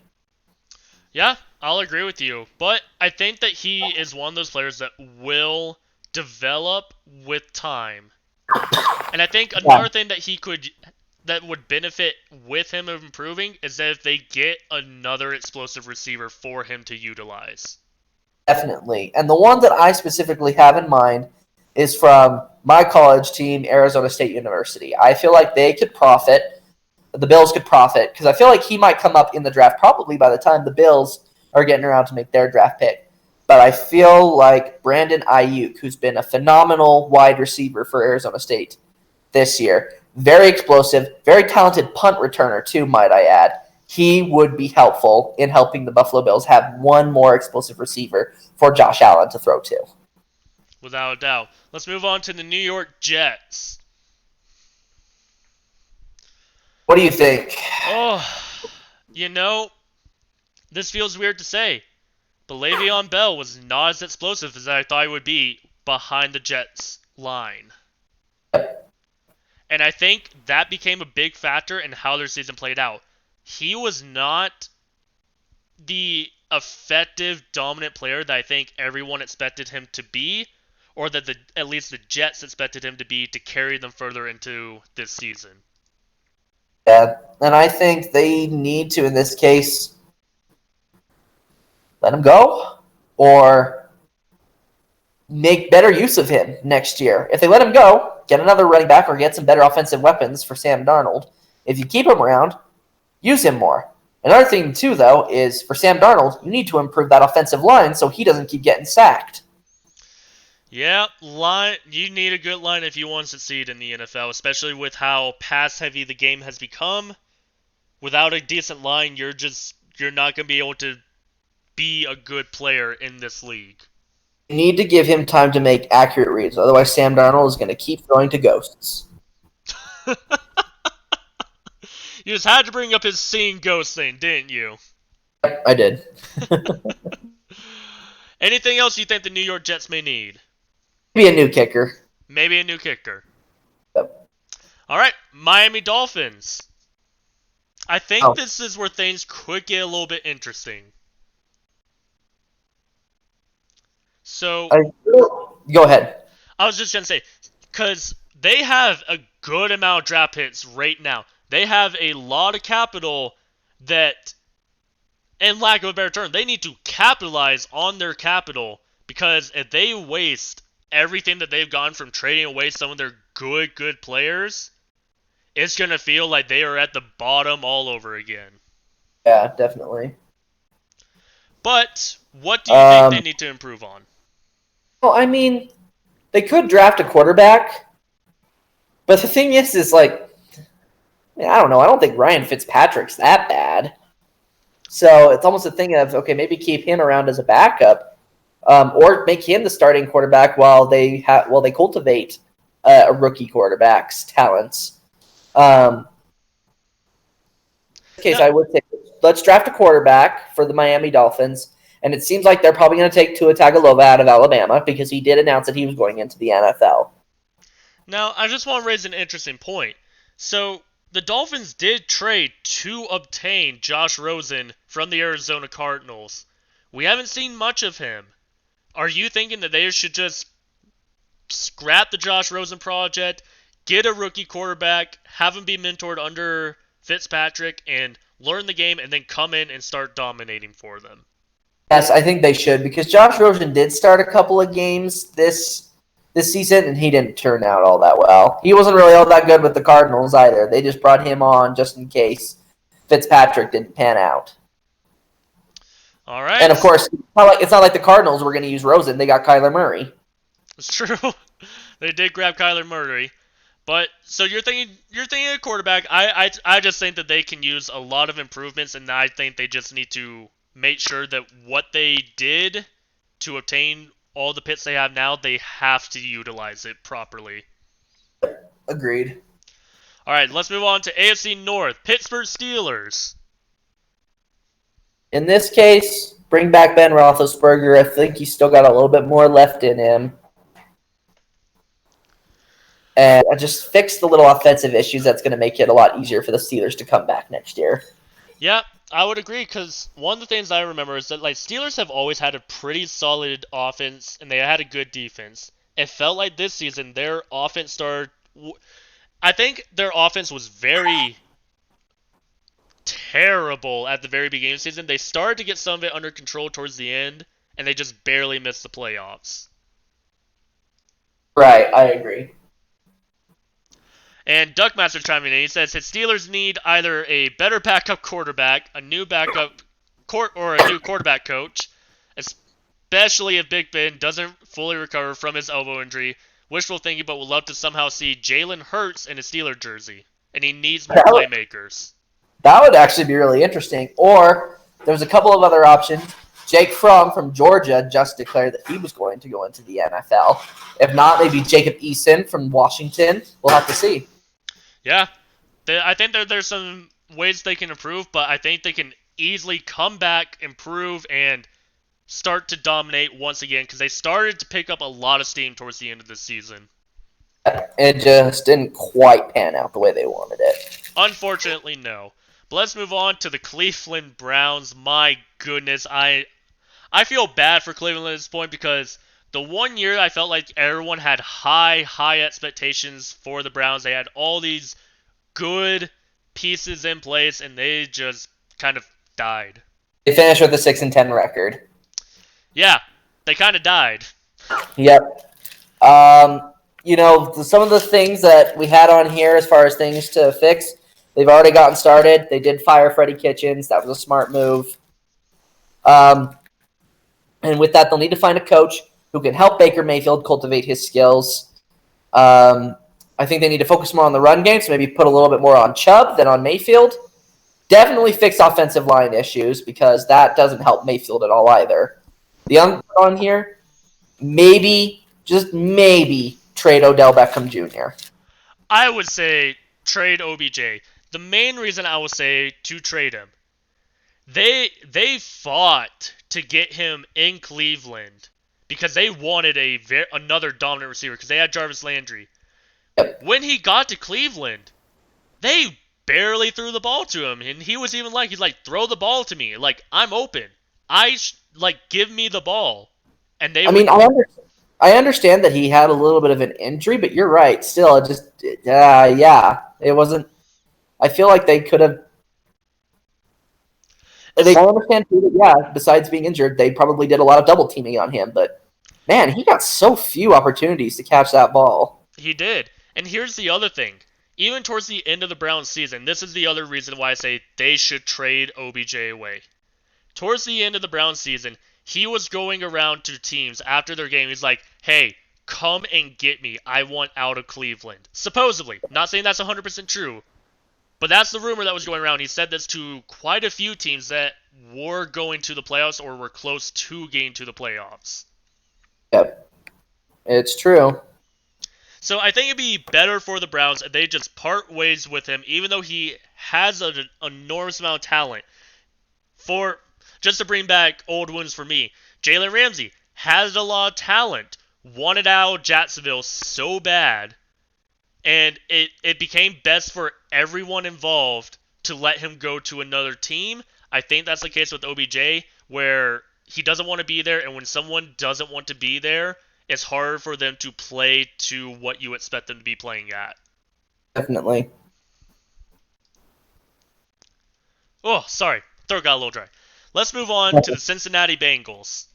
Yeah, I'll agree with you. But I think that he is one of those players that will develop with time. And I think another thing that would benefit with him improving is that if they get another explosive receiver for him to utilize. Definitely. And the one that I specifically have in mind is from my college team, Arizona State University. I feel like they could profit. The Bills could profit because I feel like he might come up in the draft probably by the time the Bills are getting around to make their draft pick. But I feel like Brandon Ayuk, who's been a phenomenal wide receiver for Arizona State this year, very explosive, very talented punt returner too, might I add. He would be helpful in helping the Buffalo Bills have one more explosive receiver for Josh Allen to throw to. Without a doubt. Let's move on to the New York Jets. What do you think? Oh, this feels weird to say, but Le'Veon Bell was not as explosive as I thought he would be behind the Jets line. And I think that became a big factor in how their season played out. He was not the effective, dominant player that I think everyone expected him to be, or that at least the Jets expected him to be to carry them further into this season. Yeah, and I think they need to, in this case, let him go or make better use of him next year. If they let him go, get another running back or get some better offensive weapons for Sam Darnold. If you keep him around, use him more. Another thing, too, though, is for Sam Darnold, you need to improve that offensive line so he doesn't keep getting sacked. Yeah, you need a good line if you want to succeed in the NFL, especially with how pass-heavy the game has become. Without a decent line, you're not going to be able to be a good player in this league. You need to give him time to make accurate reads, otherwise Sam Darnold is going to keep throwing to ghosts. You just had to bring up his seeing ghosts thing, didn't you? I did. Anything else you think the New York Jets may need? Maybe a new kicker. Maybe a new kicker. Yep. All right, Miami Dolphins. I think this is where things could get a little bit interesting. So, go ahead. I was just going to say, because they have a good amount of draft hits right now. They have a lot of capital that, in lack of a better term, they need to capitalize on their capital, because if they waste everything that they've gotten from trading away some of their good players, it's going to feel like they are at the bottom all over again. Yeah, definitely. But what do you think they need to improve on? Well, I mean, they could draft a quarterback, but the thing is like, I don't know. I don't think Ryan Fitzpatrick's that bad. So it's almost a thing of, okay, maybe keep him around as a backup, or make him the starting quarterback while they cultivate a rookie quarterback's talents. In this case, I would say let's draft a quarterback for the Miami Dolphins. And it seems like they're probably going to take Tua Tagovailoa out of Alabama because he did announce that he was going into the NFL. Now, I just want to raise an interesting point. So, the Dolphins did trade to obtain Josh Rosen from the Arizona Cardinals. We haven't seen much of him. Are you thinking that they should just scrap the Josh Rosen project, get a rookie quarterback, have him be mentored under Fitzpatrick, and learn the game, and then come in and start dominating for them? Yes, I think they should, because Josh Rosen did start a couple of games this season, and he didn't turn out all that well. He wasn't really all that good with the Cardinals either. They just brought him on just in case Fitzpatrick didn't pan out. All right. And of course, it's not like the Cardinals were going to use Rosen. They got Kyler Murray. It's true. They did grab Kyler Murray. But so you're thinking a quarterback. I just think that they can use a lot of improvements, and I think they just need to make sure that what they did to obtain all the picks they have now, they have to utilize it properly. Agreed. All right, let's move on to AFC North. Pittsburgh Steelers. In this case, bring back Ben Roethlisberger. I think he's still got a little bit more left in him. And just fix the little offensive issues. That's going to make it a lot easier for the Steelers to come back next year. Yeah, I would agree, because one of the things I remember is that Steelers have always had a pretty solid offense, and they had a good defense. It felt like this season their offense started... I think their offense was very terrible at the very beginning of the season. They started to get some of it under control towards the end, and they just barely missed the playoffs. Right, I agree. And Duckmaster chiming in. He says his Steelers need either a better backup quarterback, a new backup or a new quarterback coach, especially if Big Ben doesn't fully recover from his elbow injury. Wishful thinking, but would love to somehow see Jalen Hurts in a Steeler jersey. And he needs more playmakers. That would actually be really interesting. Or there's a couple of other options. Jake Fromm from Georgia just declared that he was going to go into the NFL. If not, maybe Jacob Eason from Washington. We'll have to see. Yeah. I think there's some ways they can improve, but I think they can easily come back, improve, and start to dominate once again, because they started to pick up a lot of steam towards the end of the season. It just didn't quite pan out the way they wanted it. Unfortunately, no. But let's move on to the Cleveland Browns. My goodness, I feel bad for Cleveland at this point, because the one year I felt like everyone had high expectations for the Browns. They had all these good pieces in place, and they just kind of died. They finished with a 6-10 record. Yeah, they kind of died. Yep. Some of the things that we had on here as far as things to fix, they've already gotten started. They did fire Freddie Kitchens. That was a smart move. Um, and with that, they'll need to find a coach who can help Baker Mayfield cultivate his skills. I think they need to focus more on the run game, so maybe put a little bit more on Chubb than on Mayfield. Definitely fix offensive line issues because that doesn't help Mayfield at all either. The young on here, maybe, just maybe, trade Odell Beckham Jr. I would say trade OBJ. The main reason I would say to trade him, they fought to get him in Cleveland because they wanted another dominant receiver because they had Jarvis Landry. Yep. When he got to Cleveland, they barely threw the ball to him, and he was even like, he's like, throw the ball to me, like I'm open, give me the ball, and they. I understand that he had a little bit of an injury, but you're right. Still, it wasn't. I feel like they could have. I understand too that, yeah, besides being injured, they probably did a lot of double teaming on him. But man, he got so few opportunities to catch that ball. He did. And here's the other thing. Even towards the end of the Browns season, this is the other reason why I say they should trade OBJ away. Towards the end of the Browns season, he was going around to teams after their game. He's like, hey, come and get me. I want out of Cleveland. Supposedly. Not saying that's 100% true. But that's the rumor that was going around. He said this to quite a few teams that were going to the playoffs or were close to getting to the playoffs. Yep. It's true. So I think it'd be better for the Browns if they just part ways with him, even though he has an enormous amount of talent. Just to bring back old wounds for me, Jalen Ramsey has a lot of talent, wanted out of Jacksonville so bad, and it became best for everyone involved to let him go to another team. I think that's the case with OBJ, where he doesn't want to be there, and when someone doesn't want to be there, it's harder for them to play to what you expect them to be playing at. Definitely. Oh, sorry. Throat got a little dry. Let's move on to the Cincinnati Bengals.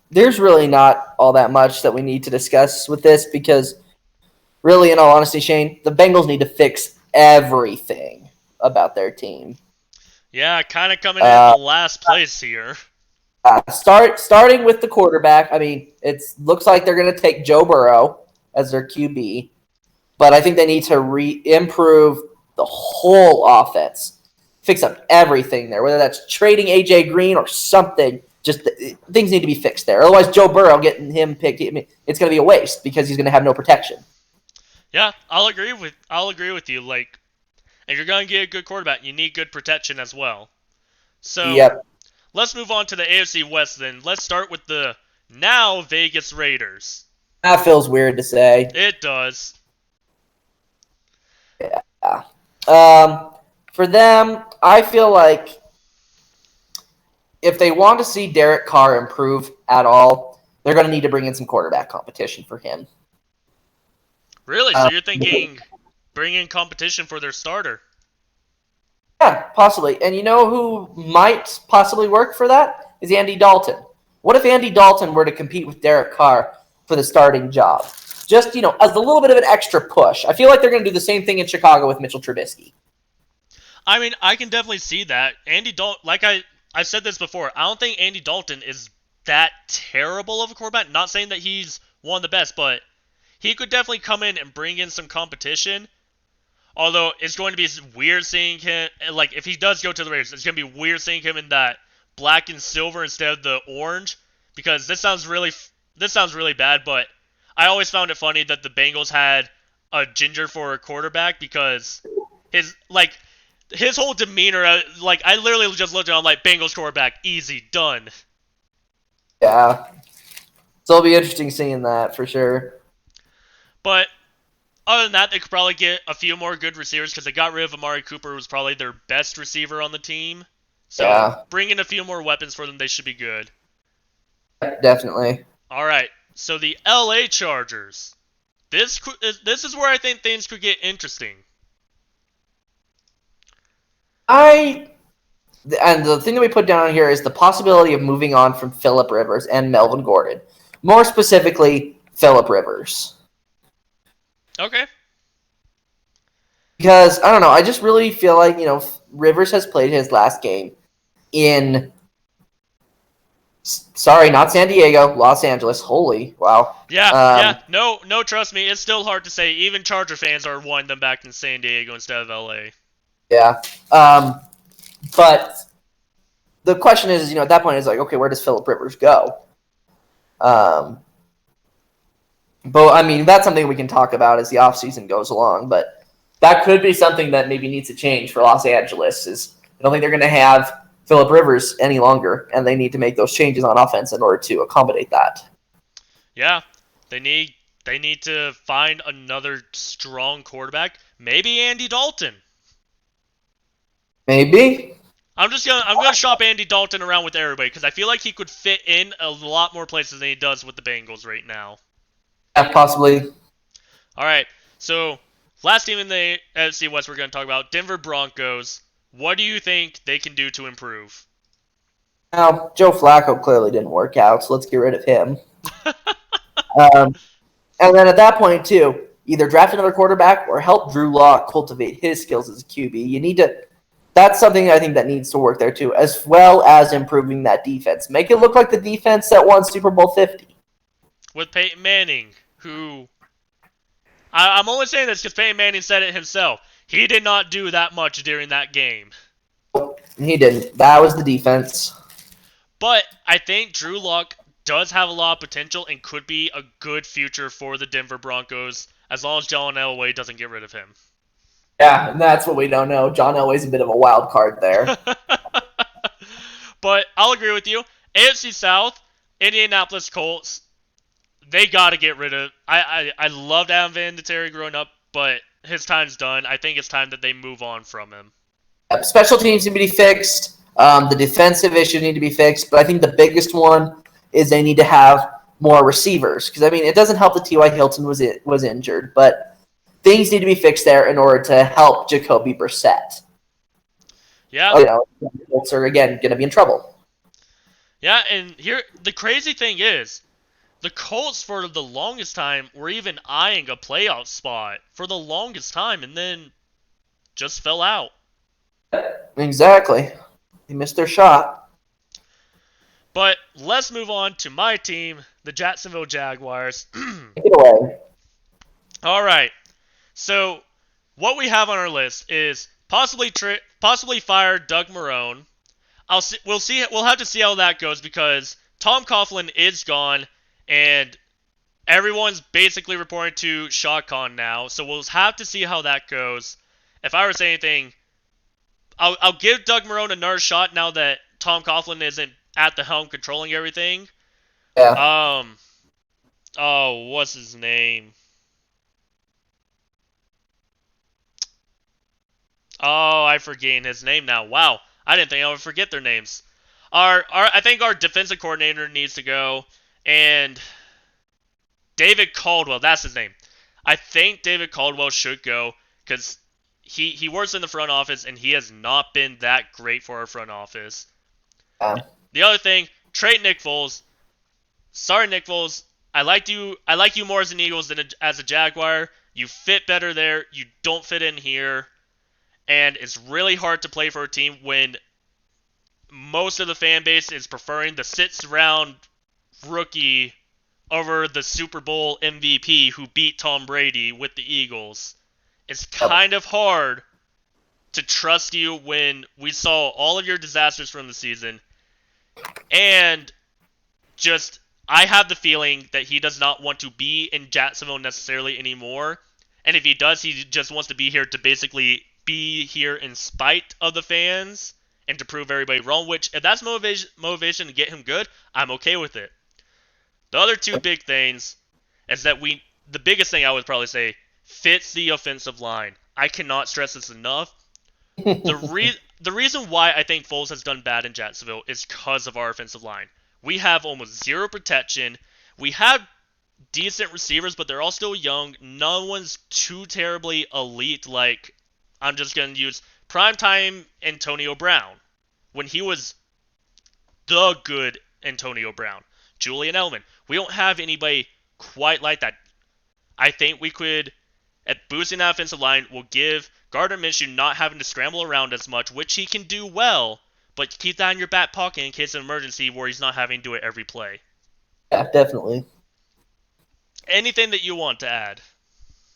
There's really not all that much that we need to discuss with this because really, in all honesty, Shane, the Bengals need to fix everything about their team. Yeah, kind of coming in the last place here. Starting with the quarterback, I mean, it looks like they're going to take Joe Burrow as their QB, but I think they need to improve the whole offense, fix up everything there, whether that's trading AJ Green or something. Just things need to be fixed there. Otherwise, Joe Burrow getting him picked, it's going to be a waste because he's going to have no protection. Yeah, I'll agree with you. Like, if you're going to get a good quarterback, you need good protection as well. So, yep. Let's move on to the AFC West then. Let's start with the now Vegas Raiders. That feels weird to say. It does. Yeah. For them, I feel like if they want to see Derek Carr improve at all, they're going to need to bring in some quarterback competition for him. Really? So you're thinking bring in competition for their starter? Yeah, possibly. And you know who might possibly work for that? Is Andy Dalton. What if Andy Dalton were to compete with Derek Carr for the starting job? Just, as a little bit of an extra push. I feel like they're going to do the same thing in Chicago with Mitchell Trubisky. I mean, I can definitely see that. Andy Dalton, like I've said this before, I don't think Andy Dalton is that terrible of a quarterback. Not saying that he's one of the best, but he could definitely come in and bring in some competition. Although it's going to be weird seeing him, like if he does go to the Raiders, it's going to be weird seeing him in that black and silver instead of the orange, because this sounds really bad. But I always found it funny that the Bengals had a ginger for a quarterback because his whole demeanor, I literally just looked at him like Bengals quarterback, easy, done. Yeah, so it'll be interesting seeing that for sure. But other than that, they could probably get a few more good receivers because they got rid of Amari Cooper, who was probably their best receiver on the team. So bring in a few more weapons for them, they should be good. Definitely. All right, so the LA Chargers. This is where I think things could get interesting. I And the thing that we put down here is the possibility of moving on from Phillip Rivers and Melvin Gordon. More specifically, Phillip Rivers. Okay. Because, I don't know, I just really feel like, Rivers has played his last game in, sorry, not San Diego, Los Angeles. Holy, wow. Yeah. No, trust me, it's still hard to say. Even Charger fans are wanting them back in San Diego instead of LA. Yeah. But the question is, at that point, it's like, okay, where does Phillip Rivers go? But, I mean, that's something we can talk about as the offseason goes along. But that could be something that maybe needs to change for Los Angeles. I don't think they're going to have Phillip Rivers any longer, and they need to make those changes on offense in order to accommodate that. Yeah, they need to find another strong quarterback. Maybe Andy Dalton. Maybe. I'm gonna shop Andy Dalton around with everybody because I feel like he could fit in a lot more places than he does with the Bengals right now. Yeah, possibly. All right, so last team in the NFC West we're going to talk about, Denver Broncos. What do you think they can do to improve? Now, Joe Flacco clearly didn't work out, so let's get rid of him. And then at that point, too, either draft another quarterback or help Drew Lock cultivate his skills as a QB. That's something I think that needs to work there, too, as well as improving that defense. Make it look like the defense that won Super Bowl 50. With Peyton Manning, who... I'm only saying this because Peyton Manning said it himself. He did not do that much during that game. He didn't. That was the defense. But I think Drew Lock does have a lot of potential and could be a good future for the Denver Broncos as long as John Elway doesn't get rid of him. Yeah, and that's what we don't know. John Elway's a bit of a wild card there. But I'll agree with you. AFC South, Indianapolis Colts, they got to get rid of... I loved Adam Vinatieri growing up, but his time's done. I think it's time that they move on from him. Special teams need to be fixed. The defensive issues need to be fixed. But I think the biggest one is they need to have more receivers. Because, I mean, it doesn't help that T.Y. Hilton was injured. But things need to be fixed there in order to help Jacoby Brissett. Yeah. The Colts are, again, going to be in trouble. Yeah, and here, the crazy thing is, the Colts, for the longest time, were even eyeing a playoff spot for the longest time, and then just fell out. Exactly. They missed their shot. But let's move on to my team, the Jacksonville Jaguars. Take it away. All right. So, what we have on our list is possibly fire Doug Marrone. We'll see. We'll have to see how that goes because Tom Coughlin is gone. And everyone's basically reporting to Shad Khan now, so we'll have to see how that goes. If I were to say anything, I'll give Doug Marrone another shot now that Tom Coughlin isn't at the helm controlling everything. Yeah. Oh, what's his name? Oh, I forget his name now. Wow, I didn't think I would forget their names. I think our defensive coordinator needs to go. And David Caldwell, that's his name. I think David Caldwell should go because he works in the front office and he has not been that great for our front office. The other thing, trade Nick Foles. Sorry, Nick Foles. I like you more as an Eagles than as a Jaguar. You fit better there. You don't fit in here. And it's really hard to play for a team when most of the fan base is preferring the sixth-round rookie over the Super Bowl MVP who beat Tom Brady with the Eagles. It's kind of hard to trust you when we saw all of your disasters from the season. And just, I have the feeling that he does not want to be in Jacksonville necessarily anymore. And if he does, he just wants to be here to basically be here in spite of the fans and to prove everybody wrong, which if that's motivation to get him good, I'm okay with it. The other two big things is that the biggest thing I would probably say, fits the offensive line. I cannot stress this enough. The reason why I think Foles has done bad in Jacksonville is because of our offensive line. We have almost zero protection. We have decent receivers, but they're all still young. No one's too terribly elite. Like, I'm just going to use primetime Antonio Brown. when he was the good Antonio Brown. Julian Edelman. We don't have anybody quite like that. I think we could, at boosting that offensive line, will give Gardner Minshew not having to scramble around as much, which he can do well, but keep that in your back pocket in case of an emergency where he's not having to do it every play. Yeah, definitely. Anything that you want to add?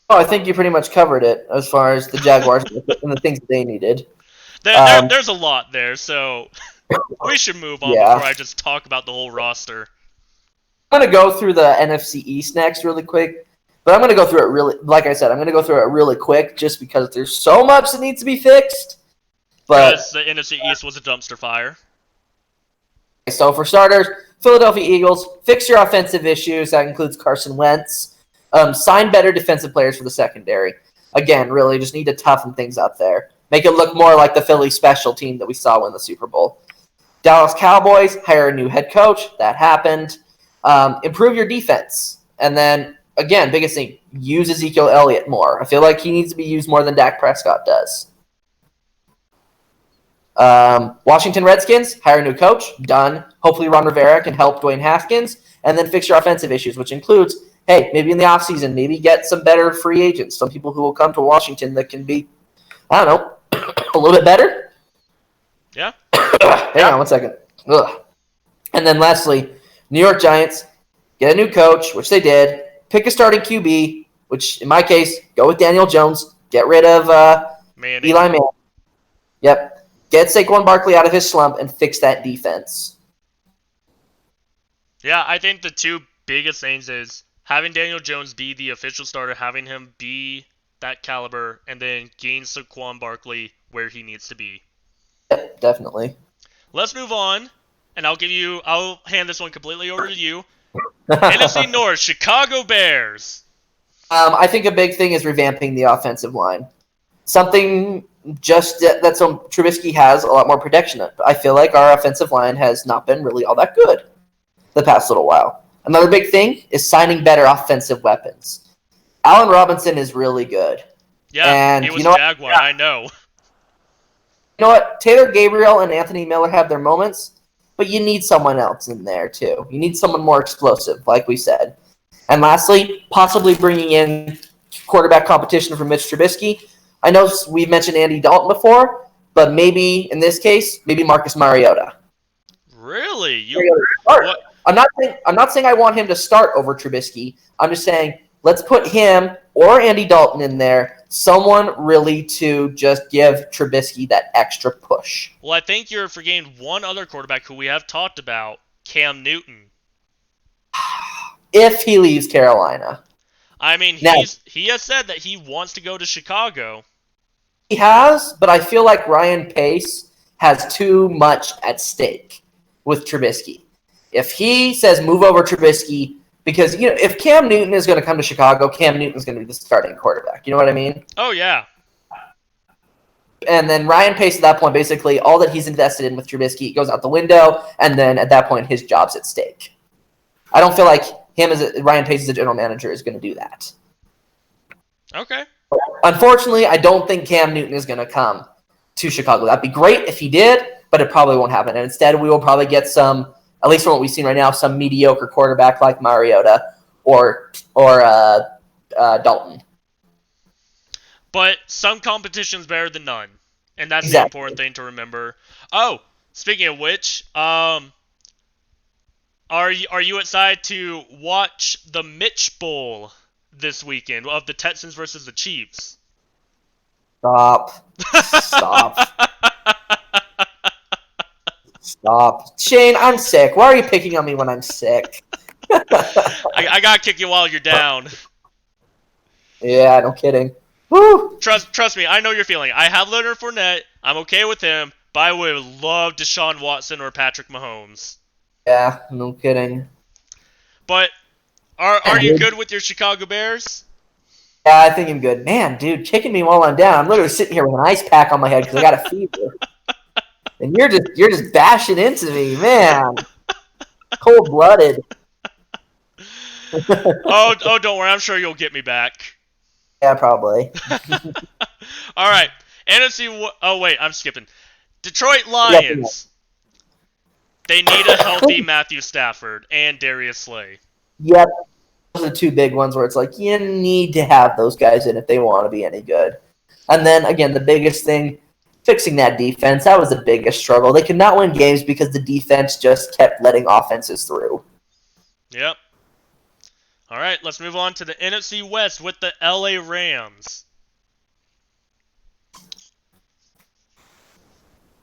Oh, I think you pretty much covered it as far as the Jaguars and the things that they needed. There's a lot there, so we should move on before I just talk about the whole roster. I'm going to go through the NFC East next really quick, but I'm going to go through it really, like I said, I'm going to go through it really quick just because there's so much that needs to be fixed. Because the NFC East was a dumpster fire. So for starters, Philadelphia Eagles, fix your offensive issues. That includes Carson Wentz. Sign better defensive players for the secondary. Again, really just need to toughen things up there. Make it look more like the Philly special team that we saw win the Super Bowl. Dallas Cowboys, hire a new head coach. That happened. Improve your defense. And then, again, biggest thing, use Ezekiel Elliott more. I feel like he needs to be used more than Dak Prescott does. Washington Redskins, hire a new coach. Done. Hopefully Ron Rivera can help Dwayne Haskins. And then fix your offensive issues, which includes, hey, maybe in the offseason, maybe get some better free agents. Some people who will come to Washington that can be, I don't know, a little bit better. Yeah. Hang on 1 second. Ugh. And then lastly, New York Giants, get a new coach, which they did. Pick a starting QB, which in my case, go with Daniel Jones. Get rid of Eli Manning. Yep. Get Saquon Barkley out of his slump and fix that defense. Yeah, I think the two biggest things is having Daniel Jones be the official starter, having him be that caliber, and then getting Saquon Barkley where he needs to be. Yep, definitely. Let's move on, and I'll hand this one completely over to you. NFC North, Chicago Bears. I think a big thing is revamping the offensive line. Something just that some Trubisky has a lot more protection in. I feel like our offensive line has not been really all that good the past little while. Another big thing is signing better offensive weapons. Allen Robinson is really good. Yeah, and he was a Jaguar, I know. You know what? Taylor Gabriel and Anthony Miller have their moments, but you need someone else in there too. You need someone more explosive, like we said. And lastly, possibly bringing in quarterback competition for Mitch Trubisky. I know we've mentioned Andy Dalton before, but maybe in this case, maybe Marcus Mariota. Really? I'm not saying I want him to start over Trubisky. I'm just saying let's put him or Andy Dalton in there, someone really to just give Trubisky that extra push. Well, I think you're forgetting one other quarterback who we have talked about, Cam Newton. If he leaves Carolina. I mean, he has said that he wants to go to Chicago. He has, but I feel like Ryan Pace has too much at stake with Trubisky. If he says move over Trubisky, because if Cam Newton is going to come to Chicago, Cam Newton is going to be the starting quarterback. You know what I mean? Oh, yeah. And then Ryan Pace at that point, basically, all that he's invested in with Trubisky goes out the window, and then at that point, his job's at stake. I don't feel like Ryan Pace as a general manager is going to do that. Okay. Unfortunately, I don't think Cam Newton is going to come to Chicago. That'd be great if he did, but it probably won't happen. And instead, we will probably get some, at least from what we've seen right now, some mediocre quarterback like Mariota or Dalton. But some competition's better than none, and that's Exactly. the important thing to remember. Oh, speaking of which, are you excited to watch the Mitch Bowl this weekend of the Texans versus the Chiefs? Stop. Stop. Shane, I'm sick. Why are you picking on me when I'm sick? I gotta kick you while you're down. Yeah, no kidding. Woo! Trust me, I know your feeling. I have Leonard Fournette. I'm okay with him, but I would love Deshaun Watson or Patrick Mahomes. Yeah, no kidding. But are you good with your Chicago Bears? Yeah, I think I'm good. Man, dude, kicking me while I'm down. I'm literally sitting here with an ice pack on my head because I got a fever. And you're just bashing into me, man. Cold-blooded. oh, don't worry. I'm sure you'll get me back. Yeah, probably. All right. NFC. Oh, wait. I'm skipping. Detroit Lions. They need a healthy Matthew Stafford and Darius Slay. Yep. Those are the two big ones where it's like you need to have those guys in if they want to be any good. And then, again, the biggest thing, fixing that defense. That was the biggest struggle. They could not win games because the defense just kept letting offenses through. Yep. All right, let's move on to the NFC West with the LA Rams.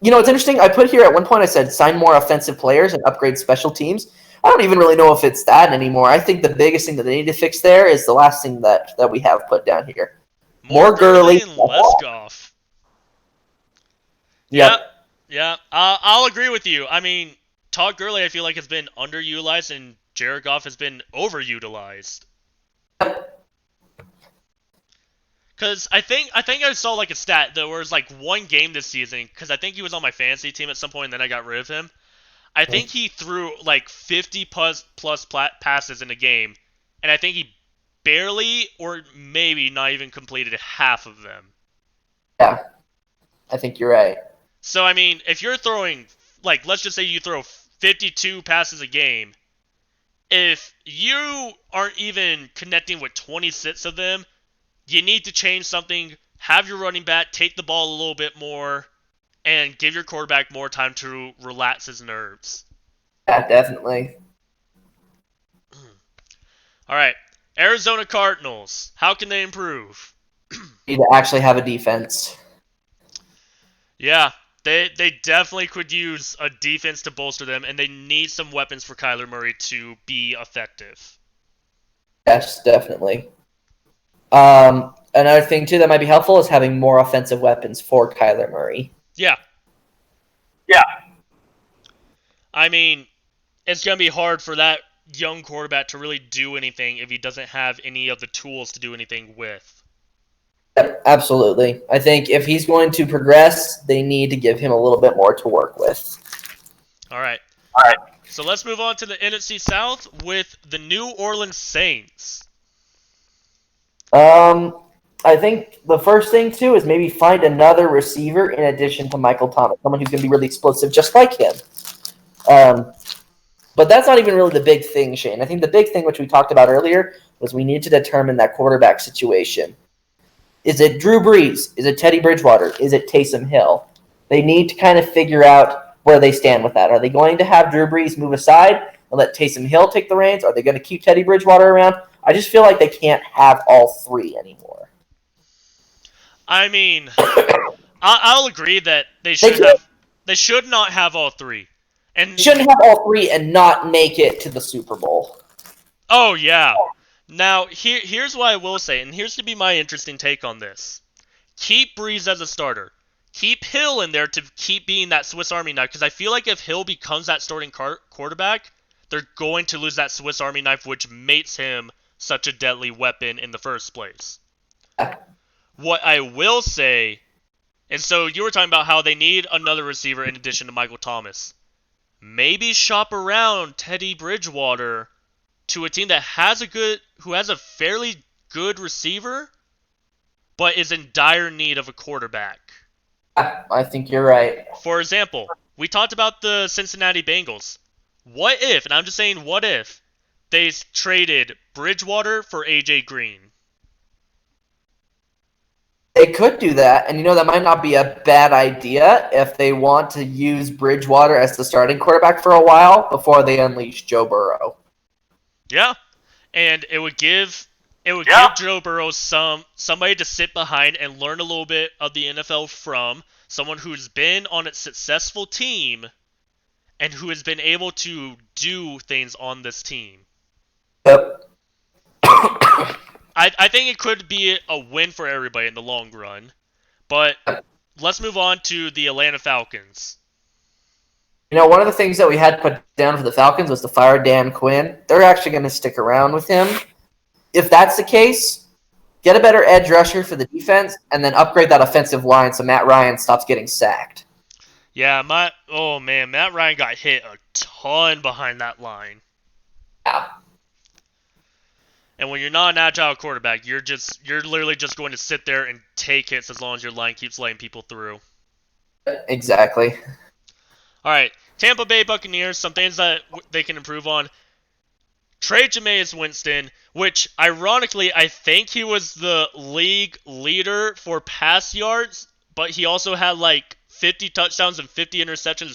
You know, it's interesting. I put here at one point I said sign more offensive players and upgrade special teams. I don't even really know if it's that anymore. I think the biggest thing that they need to fix there is the last thing that we have put down here. More Gurley and less Goff. Yep. Yeah. I'll agree with you. I mean, Todd Gurley I feel like has been underutilized and Jared Goff has been overutilized. Because I think I saw like a stat that was like one game this season, because I think he was on my fantasy team at some point and then I got rid of him. I think he threw like 50 plus passes in a game, and I think he barely or maybe not even completed half of them. Yeah, I think you're right. So, I mean, if you're throwing, like, let's just say you throw 52 passes a game, if you aren't even connecting with 26 of them, you need to change something, have your running back take the ball a little bit more, and give your quarterback more time to relax his nerves. Yeah, definitely. All right, Arizona Cardinals. How can they improve? Need to actually have a defense. Yeah, they definitely could use a defense to bolster them, and they need some weapons for Kyler Murray to be effective. Yes, definitely. Another thing, too, that might be helpful is having more offensive weapons for Kyler Murray. Yeah. I mean, it's going to be hard for that young quarterback to really do anything if he doesn't have any of the tools to do anything with. Yep, absolutely. I think if he's going to progress, they need to give him a little bit more to work with. All right. So let's move on to the NFC South with the New Orleans Saints. I think the first thing, too, is maybe find another receiver in addition to Michael Thomas, someone who's going to be really explosive just like him. But that's not even really the big thing, Shane. I think the big thing, which we talked about earlier, was we need to determine that quarterback situation. Is it Drew Brees? Is it Teddy Bridgewater? Is it Taysom Hill? They need to kind of figure out where they stand with that. Are they going to have Drew Brees move aside and let Taysom Hill take the reins? Are they going to keep Teddy Bridgewater around? I just feel like they can't have all three anymore. I mean, I'll agree that they should not have all three. And they shouldn't have all three and not make it to the Super Bowl. Oh, yeah. Now, here's what I will say, and here's to be my interesting take on this. Keep Brees as a starter. Keep Hill in there to keep being that Swiss Army knife, because I feel like if Hill becomes that starting quarterback, they're going to lose that Swiss Army knife, which makes him such a deadly weapon in the first place. What I will say, and so you were talking about how they need another receiver in addition to Michael Thomas. Maybe shop around Teddy Bridgewater to a team that who has a fairly good receiver, but is in dire need of a quarterback. I think you're right. For example, we talked about the Cincinnati Bengals. What if, and I'm just saying what if, they traded Bridgewater for AJ Green? They could do that, and that might not be a bad idea if they want to use Bridgewater as the starting quarterback for a while before they unleash Joe Burrow. Yeah, and it would give Joe Burrow somebody to sit behind and learn a little bit of the NFL from, someone who's been on a successful team and who has been able to do things on this team. Yep. I think it could be a win for everybody in the long run, but let's move on to the Atlanta Falcons. One of the things that we had put down for the Falcons was to fire Dan Quinn. They're actually going to stick around with him. If that's the case, get a better edge rusher for the defense, and then upgrade that offensive line so Matt Ryan stops getting sacked. Yeah, Matt Ryan got hit a ton behind that line. Yeah. And when you're not an agile quarterback, you're literally just going to sit there and take hits as long as your line keeps letting people through. Exactly. All right, Tampa Bay Buccaneers, some things that they can improve on. Trade Jameis Winston, which ironically I think he was the league leader for pass yards, but he also had like 50 touchdowns and 50 interceptions,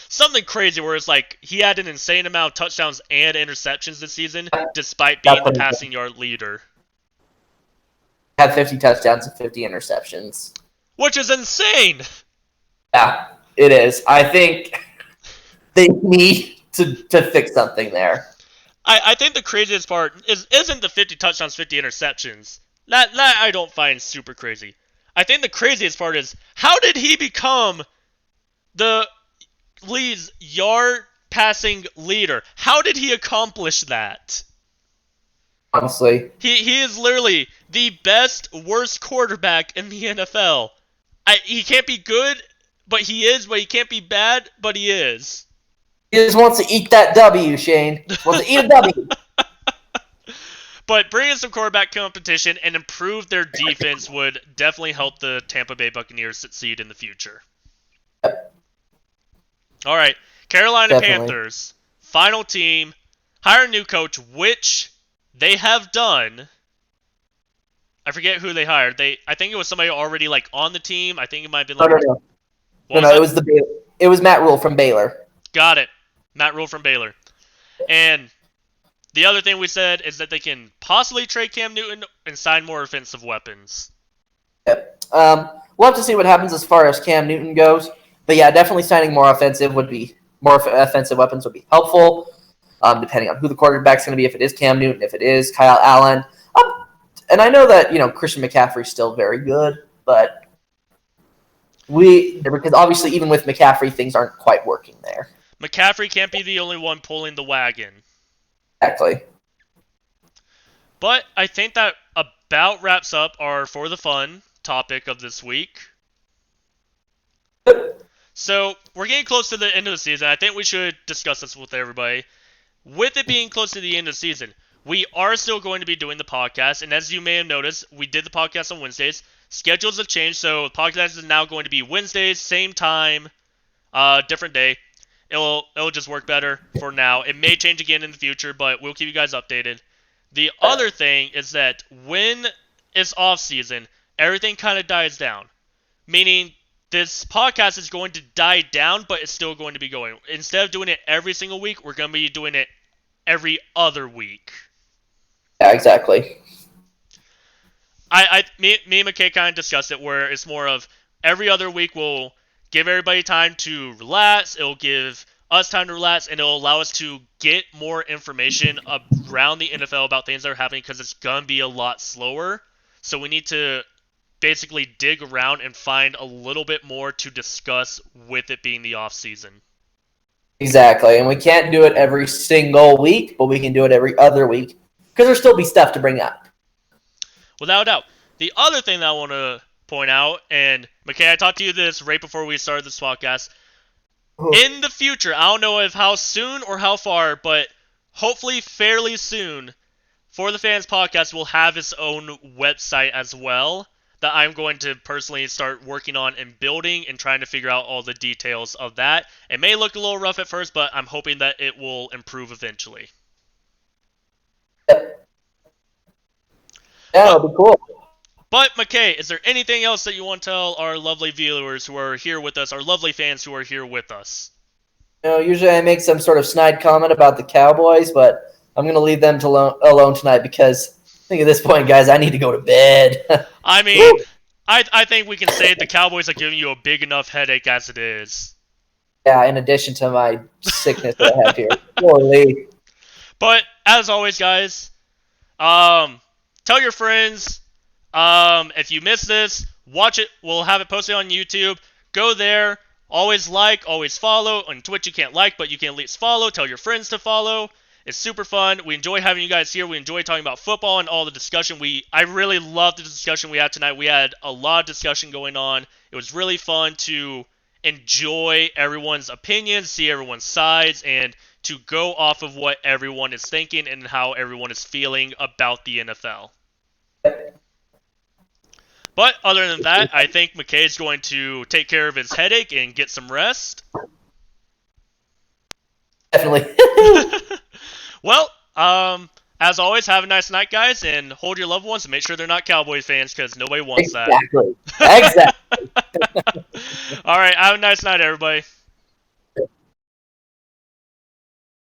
something crazy where it's like he had an insane amount of touchdowns and interceptions this season, despite being the Definitely passing yard leader, had 50 touchdowns and 50 interceptions. which is insane. Yeah, it is. I think they need to fix something there. I think the craziest part isn't the 50 touchdowns, 50 interceptions. That I don't find super crazy. I think the craziest part is how did he become the league's yard passing leader? How did he accomplish that? Honestly, He is literally the best worst quarterback in the NFL. He can't be good, but he is. But he can't be bad, but he is. he just wants to eat that W, Shane. Just wants to eat a W. But bringing some quarterback competition and improve their defense would definitely help the Tampa Bay Buccaneers succeed in the future. All right, Carolina Definitely. Panthers, final team, hire a new coach, which they have done. I forget who they hired. I think it was somebody already like on the team. I think it might have been like. No. What No, was that? it was Matt Rule from Baylor. Got it. Matt Rule from Baylor. And the other thing we said is that they can possibly trade Cam Newton and sign more offensive weapons. Yep. We'll have to see what happens as far as Cam Newton goes. But yeah, definitely signing more offensive weapons would be helpful. Depending on who the quarterback's going to be, if it is Cam Newton, if it is Kyle Allen. And I know that Christian McCaffrey's still very good, but because obviously even with McCaffrey, things aren't quite working there. McCaffrey can't be the only one pulling the wagon. Exactly. But I think that about wraps up our For the Fun topic of this week. So, we're getting close to the end of the season. I think we should discuss this with everybody. With it being close to the end of the season, we are still going to be doing the podcast. And as you may have noticed, we did the podcast on Wednesdays. Schedules have changed, so the podcast is now going to be Wednesdays, same time, different day. It'll just work better for now. It may change again in the future, but we'll keep you guys updated. The other thing is that when it's off season, everything kind of dies down. Meaning this podcast is going to die down, but it's still going to be going. Instead of doing it every single week, we're going to be doing it every other week. Yeah, exactly. Me and McKay kind of discussed it where it's more of every other week we'll give everybody time to relax. It'll give us time to relax, and it'll allow us to get more information around the NFL about things that are happening because it's going to be a lot slower. So we need to basically dig around and find a little bit more to discuss with it being the off season. Exactly, and we can't do it every single week, but we can do it every other week because there'll still be stuff to bring up. Without a doubt. The other thing that I want to point out, and McKay, I talked to you this right before we started this podcast. In the future, I don't know if how soon or how far, but hopefully fairly soon, For the Fans podcast will have its own website as well that I'm going to personally start working on and building and trying to figure out all the details of that. It may look a little rough at first, but I'm hoping that it will improve eventually. Yeah, that'll be cool. But, McKay, is there anything else that you want to tell our lovely viewers who are here with us, our lovely fans who are here with us? Usually I make some sort of snide comment about the Cowboys, but I'm going to leave them alone tonight because I think at this point, guys, I need to go to bed. I mean, I think we can say the Cowboys are giving you a big enough headache as it is. Yeah, in addition to my sickness that I have here. Holy. But, as always, guys, tell your friends. If you missed this, watch it. We'll have it posted on YouTube. Go there. Always like, always follow. On Twitch, you can't like, but you can at least follow. Tell your friends to follow. It's super fun. We enjoy having you guys here. We enjoy talking about football and all the discussion. I really loved the discussion we had tonight. We had a lot of discussion going on. It was really fun to enjoy everyone's opinions, see everyone's sides, and to go off of what everyone is thinking and how everyone is feeling about the NFL. But other than that, I think McKay's going to take care of his headache and get some rest. Definitely. Well, as always, have a nice night, guys, and hold your loved ones and make sure they're not Cowboys fans because nobody wants Exactly. Exactly. that. All right, have a nice night, everybody.